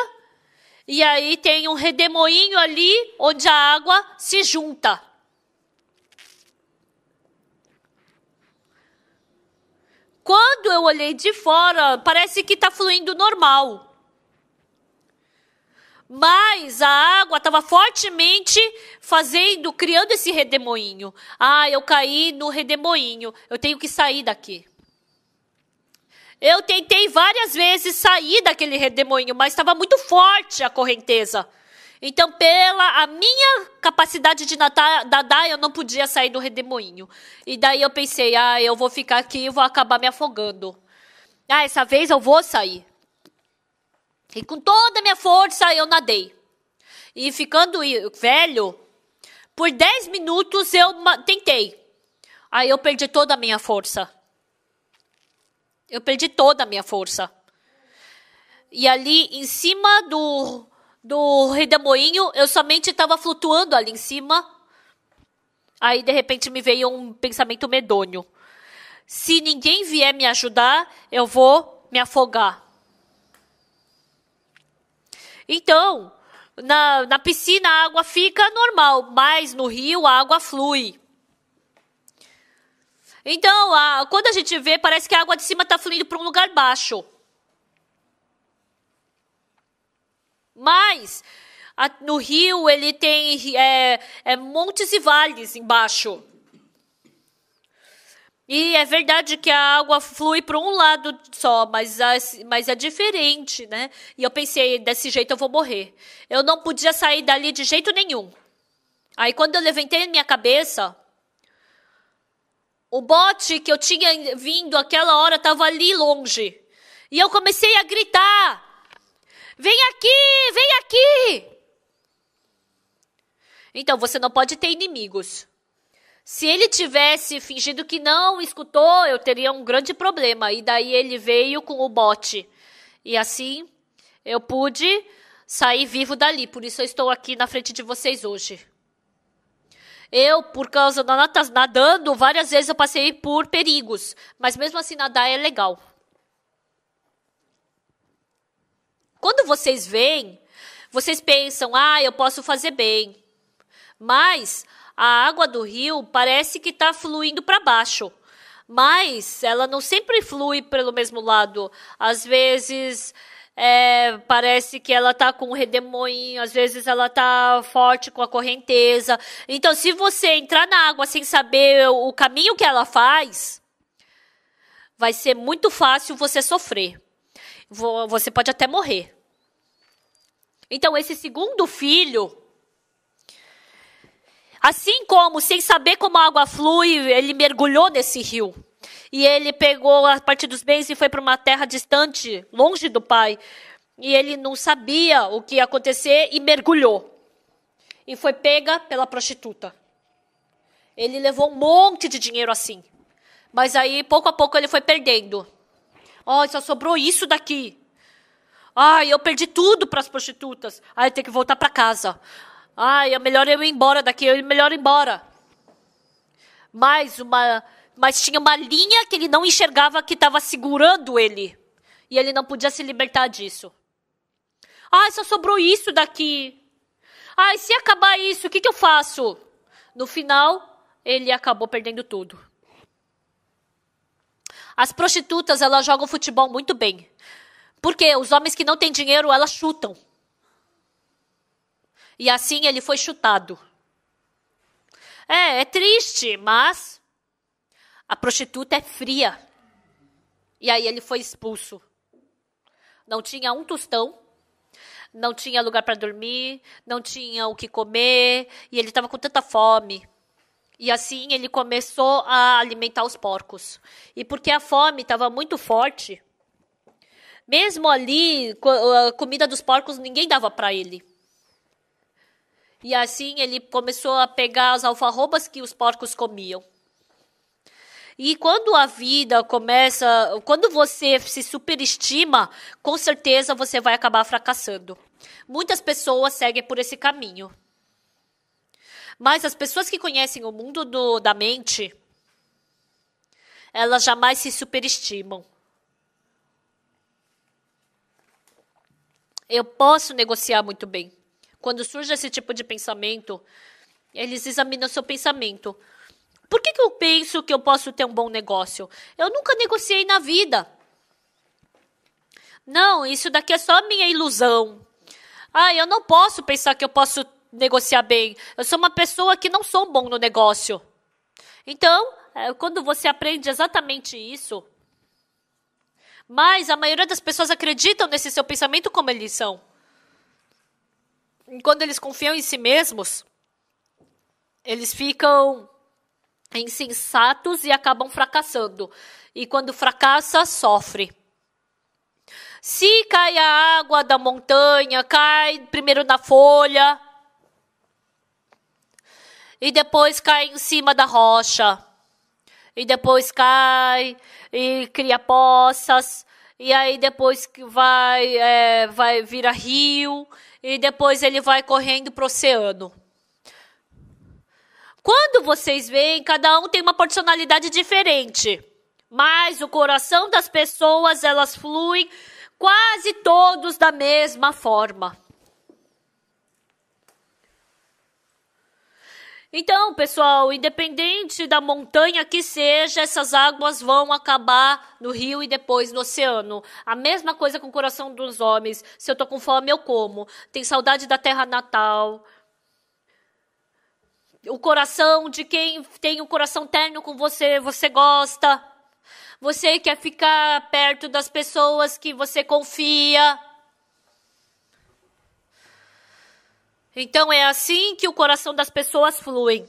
E aí tem um redemoinho ali onde a água se junta. Quando eu olhei de fora, parece que está fluindo normal. Mas a água estava fortemente criando esse redemoinho. Eu caí no redemoinho. Eu tenho que sair daqui. Eu tentei várias vezes sair daquele redemoinho, mas estava muito forte a correnteza. Então, pela a minha capacidade de nadar, eu não podia sair do redemoinho. E daí eu pensei, eu vou ficar aqui e vou acabar me afogando. Essa vez eu vou sair. E com toda a minha força eu nadei. E ficando velho, por 10 minutos eu tentei. Aí eu perdi toda a minha força. Eu perdi toda a minha força. E ali em cima do redemoinho, eu somente estava flutuando ali em cima. Aí de repente me veio um pensamento medonho. Se ninguém vier me ajudar, eu vou me afogar. Então, na piscina a água fica normal, mas no rio a água flui. Então, quando a gente vê, parece que a água de cima está fluindo para um lugar baixo. Mas no rio ele tem montes e vales embaixo. E é verdade que a água flui para um lado só, mas é diferente, né? E eu pensei, desse jeito eu vou morrer. Eu não podia sair dali de jeito nenhum. Aí quando eu levantei minha cabeça, o bote que eu tinha vindo aquela hora estava ali longe. E eu comecei a gritar. Vem aqui, vem aqui! Então, você não pode ter inimigos. Se ele tivesse fingido que não escutou, eu teria um grande problema. E daí ele veio com o bote. E assim, eu pude sair vivo dali. Por isso eu estou aqui na frente de vocês hoje. Eu, por causa da nadando, várias vezes eu passei por perigos. Mas mesmo assim, nadar é legal. Quando vocês veem, vocês pensam, eu posso fazer bem. Mas a água do rio parece que está fluindo para baixo. Mas ela não sempre flui pelo mesmo lado. Às vezes parece que ela está com um redemoinho, às vezes ela está forte com a correnteza. Então, se você entrar na água sem saber o caminho que ela faz, vai ser muito fácil você sofrer. Você pode até morrer. Então, esse segundo filho, assim como, sem saber como a água flui, ele mergulhou nesse rio. E ele pegou a parte dos bens e foi para uma terra distante, longe do pai. E ele não sabia o que ia acontecer e mergulhou. E foi pega pela prostituta. Ele levou um monte de dinheiro assim. Mas aí, pouco a pouco, ele foi perdendo. Só sobrou isso daqui. Eu perdi tudo para as prostitutas. Eu tenho que voltar para casa. É melhor eu ir embora daqui, é melhor ir embora. Mas tinha uma linha que ele não enxergava que estava segurando ele. E ele não podia se libertar disso. Só sobrou isso daqui. Se acabar isso, o que eu faço? No final, ele acabou perdendo tudo. As prostitutas, elas jogam futebol muito bem. Porque os homens que não têm dinheiro, elas chutam. E assim ele foi chutado. É triste, mas a prostituta é fria. E aí ele foi expulso. Não tinha um tostão, não tinha lugar para dormir, não tinha o que comer, e ele estava com tanta fome. E assim ele começou a alimentar os porcos. E porque a fome estava muito forte, mesmo ali, a comida dos porcos ninguém dava para ele. E assim ele começou a pegar as alfarrobas que os porcos comiam. E quando a vida começa, quando você se superestima, com certeza você vai acabar fracassando. Muitas pessoas seguem por esse caminho. Mas as pessoas que conhecem o mundo da mente, elas jamais se superestimam. Eu posso negociar muito bem. Quando surge esse tipo de pensamento, eles examinam seu pensamento. Por que eu penso que eu posso ter um bom negócio? Eu nunca negociei na vida. Não, isso daqui é só minha ilusão. Eu não posso pensar que eu posso negociar bem. Eu sou uma pessoa que não sou bom no negócio. Então, quando você aprende exatamente isso, Mas a maioria das pessoas acreditam nesse seu pensamento como eles são. E quando eles confiam em si mesmos, eles ficam insensatos e acabam fracassando. E quando fracassa, sofre. Se cai a água da montanha, cai primeiro na folha e depois cai em cima da rocha. E depois cai e cria poças. E aí depois vai virar rio. E depois ele vai correndo para o oceano. Quando vocês veem, cada um tem uma personalidade diferente. Mas o coração das pessoas, elas fluem quase todos da mesma forma. Então, pessoal, independente da montanha que seja, essas águas vão acabar no rio e depois no oceano. A mesma coisa com o coração dos homens. Se eu tô com fome, eu como. Tem saudade da terra natal. O coração de quem tem um coração terno com você, você gosta. Você quer ficar perto das pessoas que você confia. Então é assim que o coração das pessoas flui.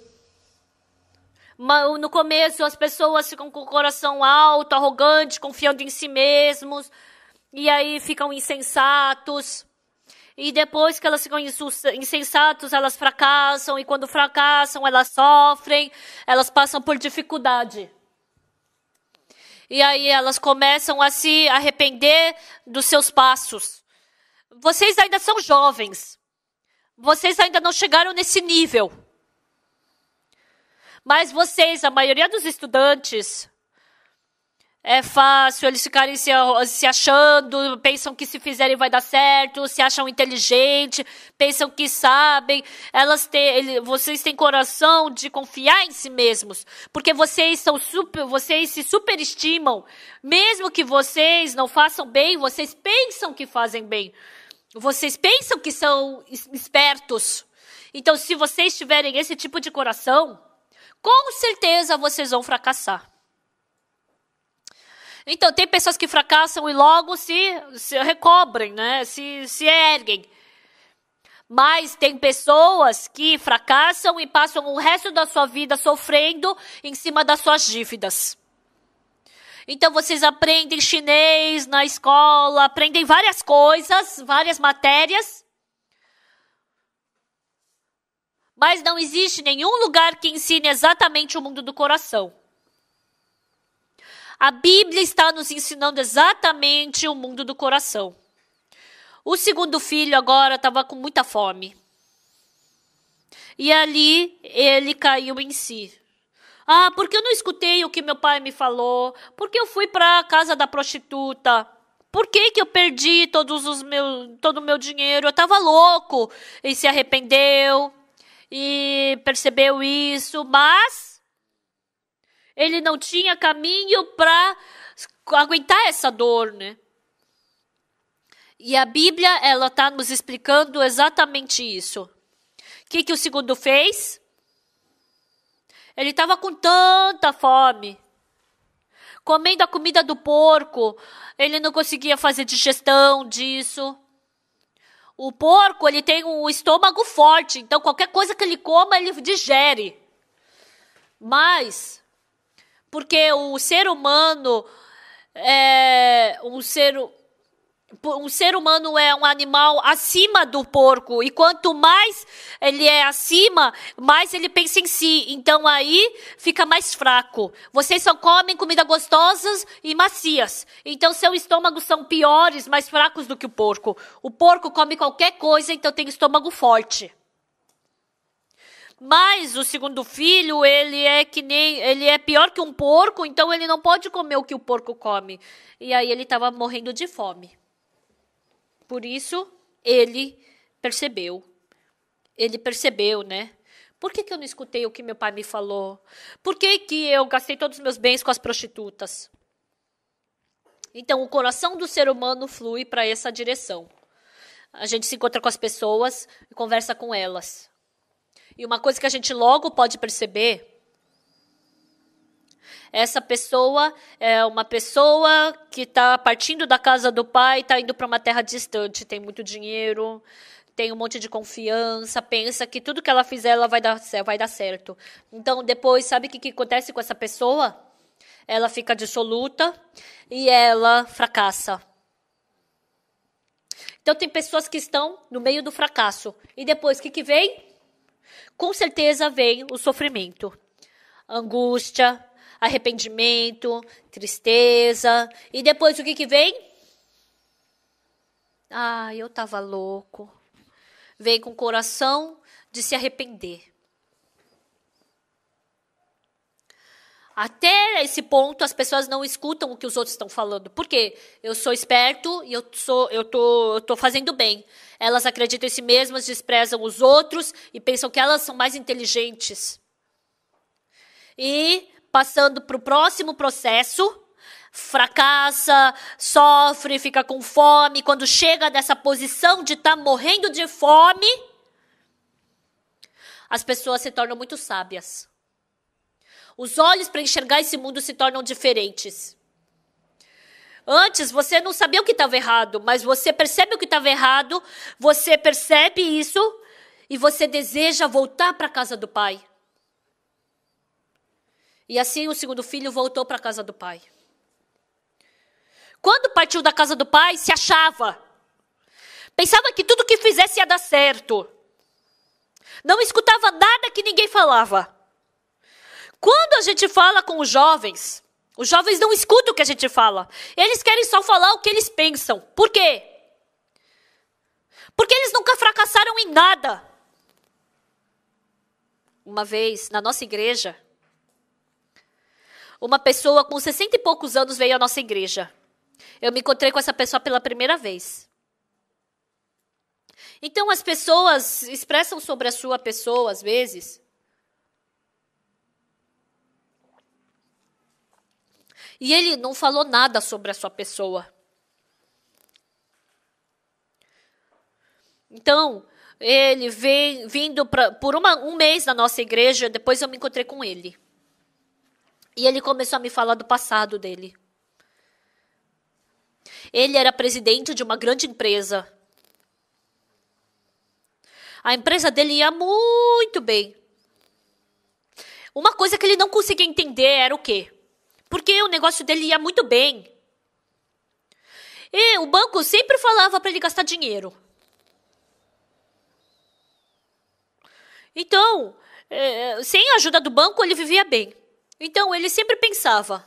No começo as pessoas ficam com o coração alto, arrogante, confiando em si mesmos. E aí ficam insensatos. E depois que elas ficam insensatos, elas fracassam. E quando fracassam, elas sofrem. Elas passam por dificuldade. E aí elas começam a se arrepender dos seus passos. Vocês ainda são jovens. Vocês ainda não chegaram nesse nível. Mas vocês, a maioria dos estudantes, é fácil, eles ficarem se achando, pensam que se fizerem vai dar certo, se acham inteligentes, pensam que sabem. Vocês têm coração de confiar em si mesmos, porque vocês se superestimam. Mesmo que vocês não façam bem, vocês pensam que fazem bem. Vocês pensam que são espertos. Então, se vocês tiverem esse tipo de coração, com certeza vocês vão fracassar. Então, tem pessoas que fracassam e logo se recobrem, né? Se erguem. Mas tem pessoas que fracassam e passam o resto da sua vida sofrendo em cima das suas dívidas. Então, vocês aprendem chinês na escola, aprendem várias coisas, várias matérias. Mas não existe nenhum lugar que ensine exatamente o mundo do coração. A Bíblia está nos ensinando exatamente o mundo do coração. O segundo filho agora estava com muita fome. E ali ele caiu em si. Ah, porque eu não escutei o que meu pai me falou? Porque eu fui para a casa da prostituta? Por que eu perdi todo o meu dinheiro? Eu estava louco. E se arrependeu e percebeu isso, mas ele não tinha caminho para aguentar essa dor, né? E a Bíblia, ela está nos explicando exatamente isso. O que o segundo fez? Ele estava com tanta fome, comendo a comida do porco, ele não conseguia fazer digestão disso. O porco, ele tem um estômago forte, então qualquer coisa que ele coma, ele digere. Mas, porque o ser humano um ser humano é um animal acima do porco. E quanto mais ele é acima, mais ele pensa em si. Então aí fica mais fraco. Vocês só comem comida gostosas e macias. Então seus estômagos são piores, mais fracos do que o porco. O porco come qualquer coisa, então tem estômago forte. Mas o segundo filho, ele é pior que um porco, então ele não pode comer o que o porco come. E aí ele estava morrendo de fome. Por isso, ele percebeu. Ele percebeu, né? Por que eu não escutei o que meu pai me falou? Por que eu gastei todos os meus bens com as prostitutas? Então, o coração do ser humano flui para essa direção. A gente se encontra com as pessoas e conversa com elas. E uma coisa que a gente logo pode perceber Essa pessoa é uma pessoa que está partindo da casa do pai, está indo para uma terra distante, tem muito dinheiro, tem um monte de confiança, pensa que tudo que ela fizer ela vai dar certo. Então, depois, sabe o que acontece com essa pessoa? Ela fica dissoluta e ela fracassa. Então, tem pessoas que estão no meio do fracasso. E depois, o que vem? Com certeza vem o sofrimento. Angústia, arrependimento, tristeza. E depois, o que vem? Ah, eu estava louco. Vem com o coração de se arrepender. Até esse ponto, as pessoas não escutam o que os outros estão falando. Por quê? Eu sou esperto e eu tô fazendo bem. Elas acreditam em si mesmas, desprezam os outros e pensam que elas são mais inteligentes. E, passando para o próximo processo, fracassa, sofre, fica com fome. Quando chega nessa posição de estar morrendo de fome, as pessoas se tornam muito sábias. Os olhos para enxergar esse mundo se tornam diferentes. Antes, você não sabia o que estava errado, mas você percebe o que estava errado, você percebe isso e você deseja voltar para a casa do pai. E assim o segundo filho voltou para a casa do pai. Quando partiu da casa do pai, se achava. Pensava que tudo que fizesse ia dar certo. Não escutava nada que ninguém falava. Quando a gente fala com os jovens não escutam o que a gente fala. Eles querem só falar o que eles pensam. Por quê? Porque eles nunca fracassaram em nada. Uma vez, na nossa igreja, uma pessoa com 60 e poucos anos veio à nossa igreja. Eu me encontrei com essa pessoa pela primeira vez. Então, as pessoas expressam sobre a sua pessoa, às vezes. E ele não falou nada sobre a sua pessoa. Então, ele veio vindo por um mês na nossa igreja, depois eu me encontrei com ele. E ele começou a me falar do passado dele. Ele era presidente de uma grande empresa. A empresa dele ia muito bem. Uma coisa que ele não conseguia entender era o quê? Porque o negócio dele ia muito bem. E o banco sempre falava para ele gastar dinheiro. Então, sem a ajuda do banco, ele vivia bem. Então, ele sempre pensava,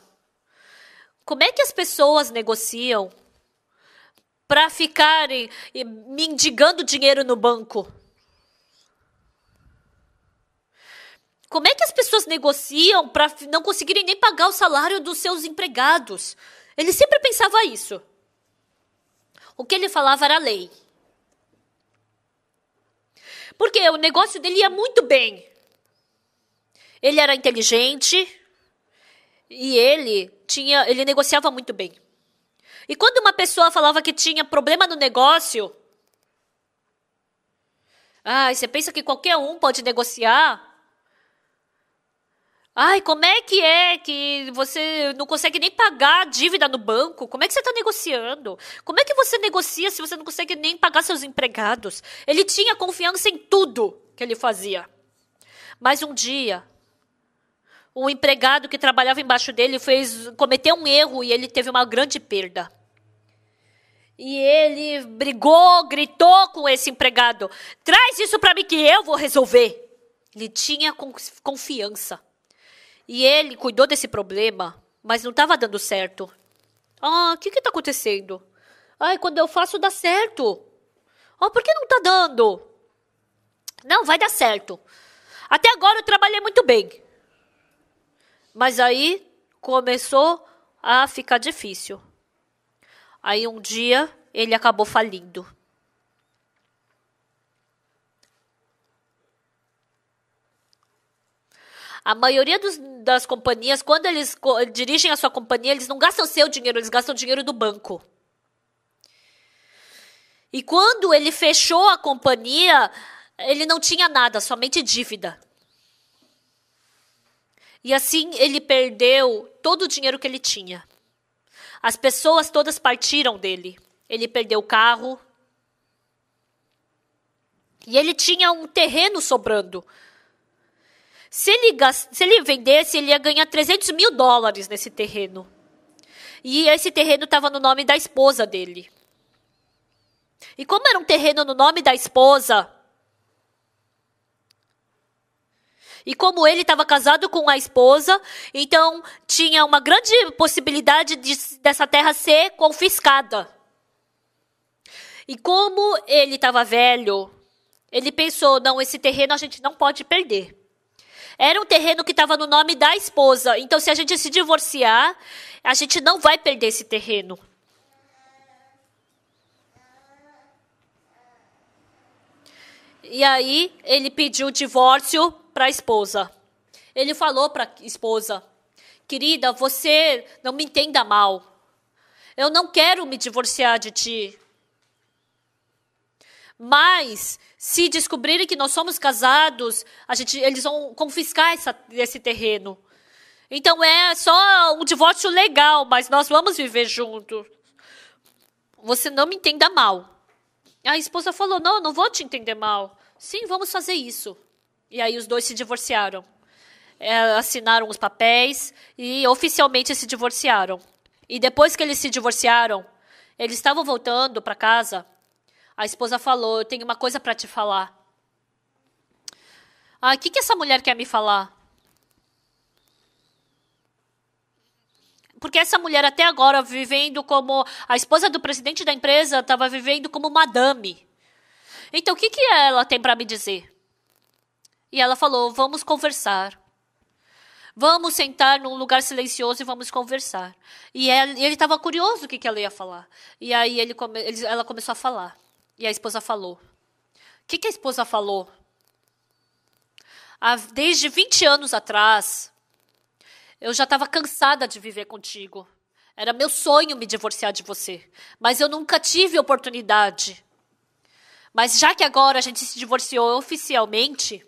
como é que as pessoas negociam para ficarem mendigando dinheiro no banco? Como é que as pessoas negociam para não conseguirem nem pagar o salário dos seus empregados? Ele sempre pensava isso. O que ele falava era lei. Porque o negócio dele ia muito bem. Ele era inteligente e ele negociava muito bem. E quando uma pessoa falava que tinha problema no negócio, você pensa que qualquer um pode negociar? Como é que você não consegue nem pagar a dívida no banco? Como é que você está negociando? Como é que você negocia se você não consegue nem pagar seus empregados? Ele tinha confiança em tudo que ele fazia. Mas um dia, um empregado que trabalhava embaixo dele cometeu um erro e ele teve uma grande perda. E ele brigou, gritou com esse empregado. Traz isso para mim que eu vou resolver. Ele tinha confiança. E ele cuidou desse problema, mas não estava dando certo. O que está acontecendo? Quando eu faço dá certo. Por que não está dando? Não, vai dar certo. Até agora eu trabalhei muito bem. Mas aí começou a ficar difícil. Aí um dia ele acabou falindo. A maioria das companhias, quando eles dirigem a sua companhia, eles não gastam seu dinheiro, eles gastam o dinheiro do banco. E quando ele fechou a companhia, ele não tinha nada, somente dívida. E assim ele perdeu todo o dinheiro que ele tinha. As pessoas todas partiram dele. Ele perdeu o carro. E ele tinha um terreno sobrando. Se ele vendesse, ele ia ganhar $300 mil nesse terreno. E esse terreno estava no nome da esposa dele. E como era um terreno no nome da esposa, e como ele estava casado com a esposa, então tinha uma grande possibilidade dessa terra ser confiscada. E como ele estava velho, ele pensou, não, esse terreno a gente não pode perder. Era um terreno que estava no nome da esposa. Então, se a gente se divorciar, a gente não vai perder esse terreno. E aí, ele pediu o divórcio para a esposa. Ele falou para a esposa, querida, você não me entenda mal. Eu não quero me divorciar de ti. Mas, se descobrirem que nós somos casados, eles vão confiscar esse terreno. Então, é só um divórcio legal, mas nós vamos viver juntos. Você não me entenda mal. A esposa falou, não, eu não vou te entender mal. Sim, vamos fazer isso. E aí os dois se divorciaram. Assinaram os papéis e oficialmente se divorciaram. E depois que eles se divorciaram, eles estavam voltando para casa. A esposa falou, eu tenho uma coisa para te falar. O que essa mulher quer me falar? Porque essa mulher até agora vivendo como... A esposa do presidente da empresa estava vivendo como madame. Então, o que ela tem para me dizer? E ela falou, vamos conversar. Vamos sentar num lugar silencioso e vamos conversar. E ele estava curioso o que ela ia falar. E aí ela começou a falar. E a esposa falou. O que a esposa falou? Desde 20 anos atrás, eu já estava cansada de viver contigo. Era meu sonho me divorciar de você. Mas eu nunca tive oportunidade. Mas já que agora a gente se divorciou oficialmente,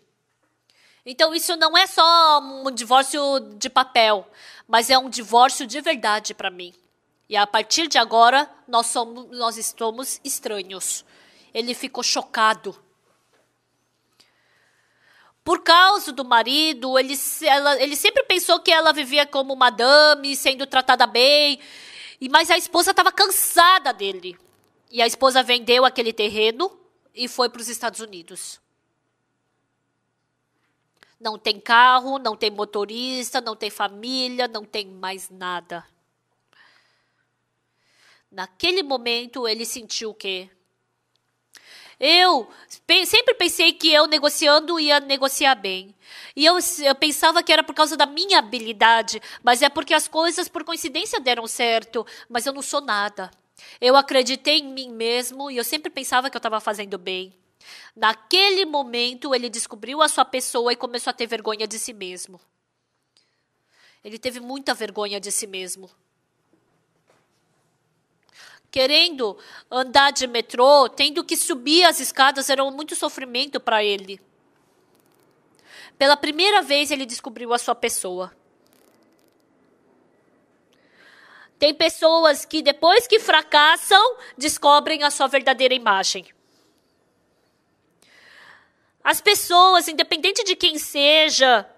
então isso não é só um divórcio de papel, mas é um divórcio de verdade para mim. E a partir de agora, nós estamos estranhos. Ele ficou chocado. Por causa do marido, ele sempre pensou que ela vivia como madame, sendo tratada bem. Mas a esposa estava cansada dele. E a esposa vendeu aquele terreno e foi para os Estados Unidos. Não tem carro, não tem motorista, não tem família, não tem mais nada. Naquele momento, ele sentiu o quê? Eu sempre pensei que eu negociando ia negociar bem. E eu pensava que era por causa da minha habilidade, mas é porque as coisas, por coincidência, deram certo. Mas eu não sou nada. Eu acreditei em mim mesmo e eu sempre pensava que eu estava fazendo bem. Naquele momento, ele descobriu a sua pessoa e começou a ter vergonha de si mesmo. Ele teve muita vergonha de si mesmo. Querendo andar de metrô, tendo que subir as escadas, era muito sofrimento para ele. Pela primeira vez, ele descobriu a sua pessoa. Tem pessoas que, depois que fracassam, descobrem a sua verdadeira imagem. As pessoas, independente de quem seja,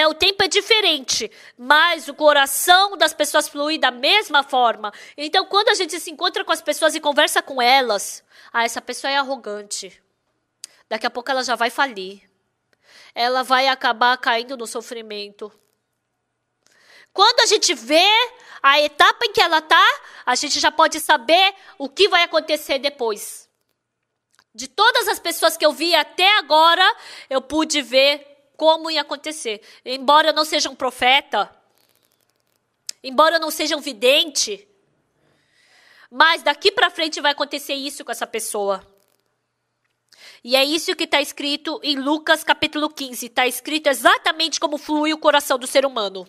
o tempo é diferente, mas o coração das pessoas flui da mesma forma. Então, quando a gente se encontra com as pessoas e conversa com elas, essa pessoa é arrogante. Daqui a pouco ela já vai falir. Ela vai acabar caindo no sofrimento. Quando a gente vê a etapa em que ela está, a gente já pode saber o que vai acontecer depois. De todas as pessoas que eu vi até agora, eu pude ver como ia acontecer. Embora eu não seja um profeta, embora eu não seja um vidente, mas daqui para frente vai acontecer isso com essa pessoa. E é isso que está escrito em Lucas capítulo 15. Está escrito exatamente como flui o coração do ser humano.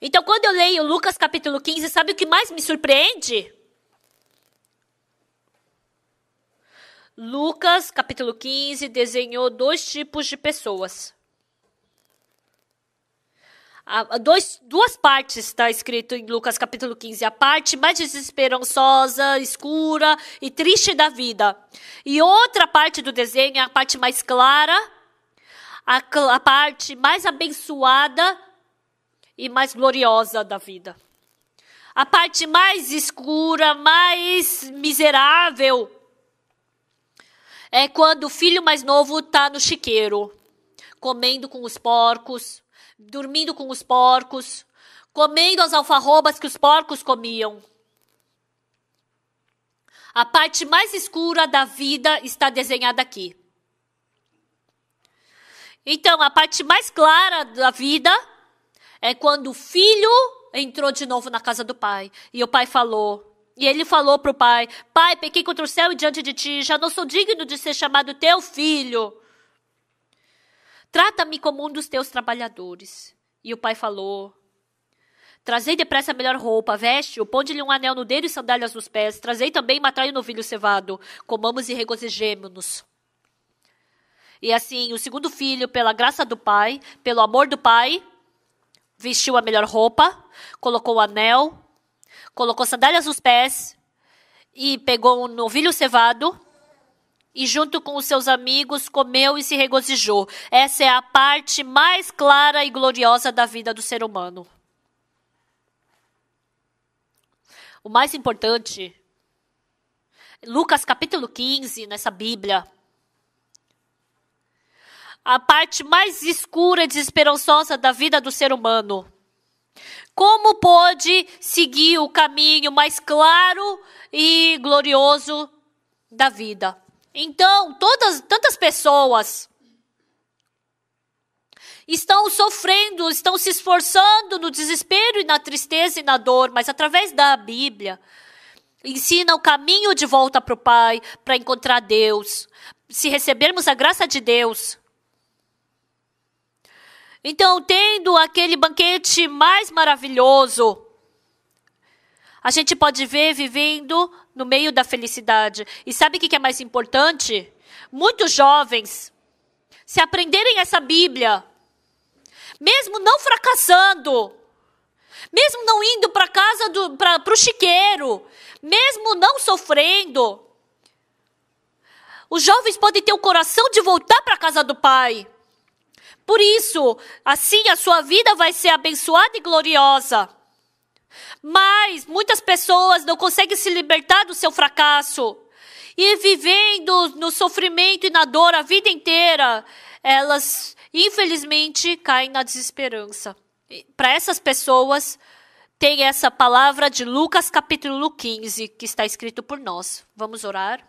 Então, quando eu leio Lucas capítulo 15, sabe o que mais me surpreende? Lucas, capítulo 15, desenhou 2 tipos de pessoas. Duas partes está escrito em Lucas capítulo 15. A parte mais desesperançosa, escura e triste da vida. E outra parte do desenho é a parte mais clara, a parte mais abençoada e mais gloriosa da vida. A parte mais escura, mais miserável, é quando o filho mais novo está no chiqueiro, comendo com os porcos, dormindo com os porcos, comendo as alfarrobas que os porcos comiam. A parte mais escura da vida está desenhada aqui. Então, a parte mais clara da vida é quando o filho entrou de novo na casa do pai. E o pai falou, e ele falou para o pai, pai, pequei contra o céu e diante de ti, já não sou digno de ser chamado teu filho. Trata-me como um dos teus trabalhadores. E o pai falou, trazei depressa a melhor roupa, veste-o, ponde-lhe um anel no dedo e sandálias nos pés, trazei também e matai o novilho cevado, comamos e regozijemo-nos. E assim, o segundo filho, pela graça do pai, pelo amor do pai, vestiu a melhor roupa, colocou o anel, colocou sandálias nos pés e pegou um novilho cevado e junto com os seus amigos comeu e se regozijou. Essa é a parte mais clara e gloriosa da vida do ser humano. O mais importante, Lucas capítulo 15, nessa Bíblia, a parte mais escura e desesperançosa da vida do ser humano. Como pode seguir o caminho mais claro e glorioso da vida? Então, tantas pessoas estão sofrendo, estão se esforçando no desespero e na tristeza e na dor, mas através da Bíblia, ensina o caminho de volta para o Pai, para encontrar Deus, se recebermos a graça de Deus. Então, tendo aquele banquete mais maravilhoso, a gente pode ver vivendo no meio da felicidade. E sabe o que é mais importante? Muitos jovens, se aprenderem essa Bíblia, mesmo não fracassando, mesmo não indo para casa para o chiqueiro, mesmo não sofrendo, os jovens podem ter o coração de voltar para a casa do Pai. Por isso, assim a sua vida vai ser abençoada e gloriosa. Mas muitas pessoas não conseguem se libertar do seu fracasso. E vivendo no sofrimento e na dor a vida inteira, elas, infelizmente, caem na desesperança. Para essas pessoas, tem essa palavra de Lucas capítulo 15, que está escrito por nós. Vamos orar?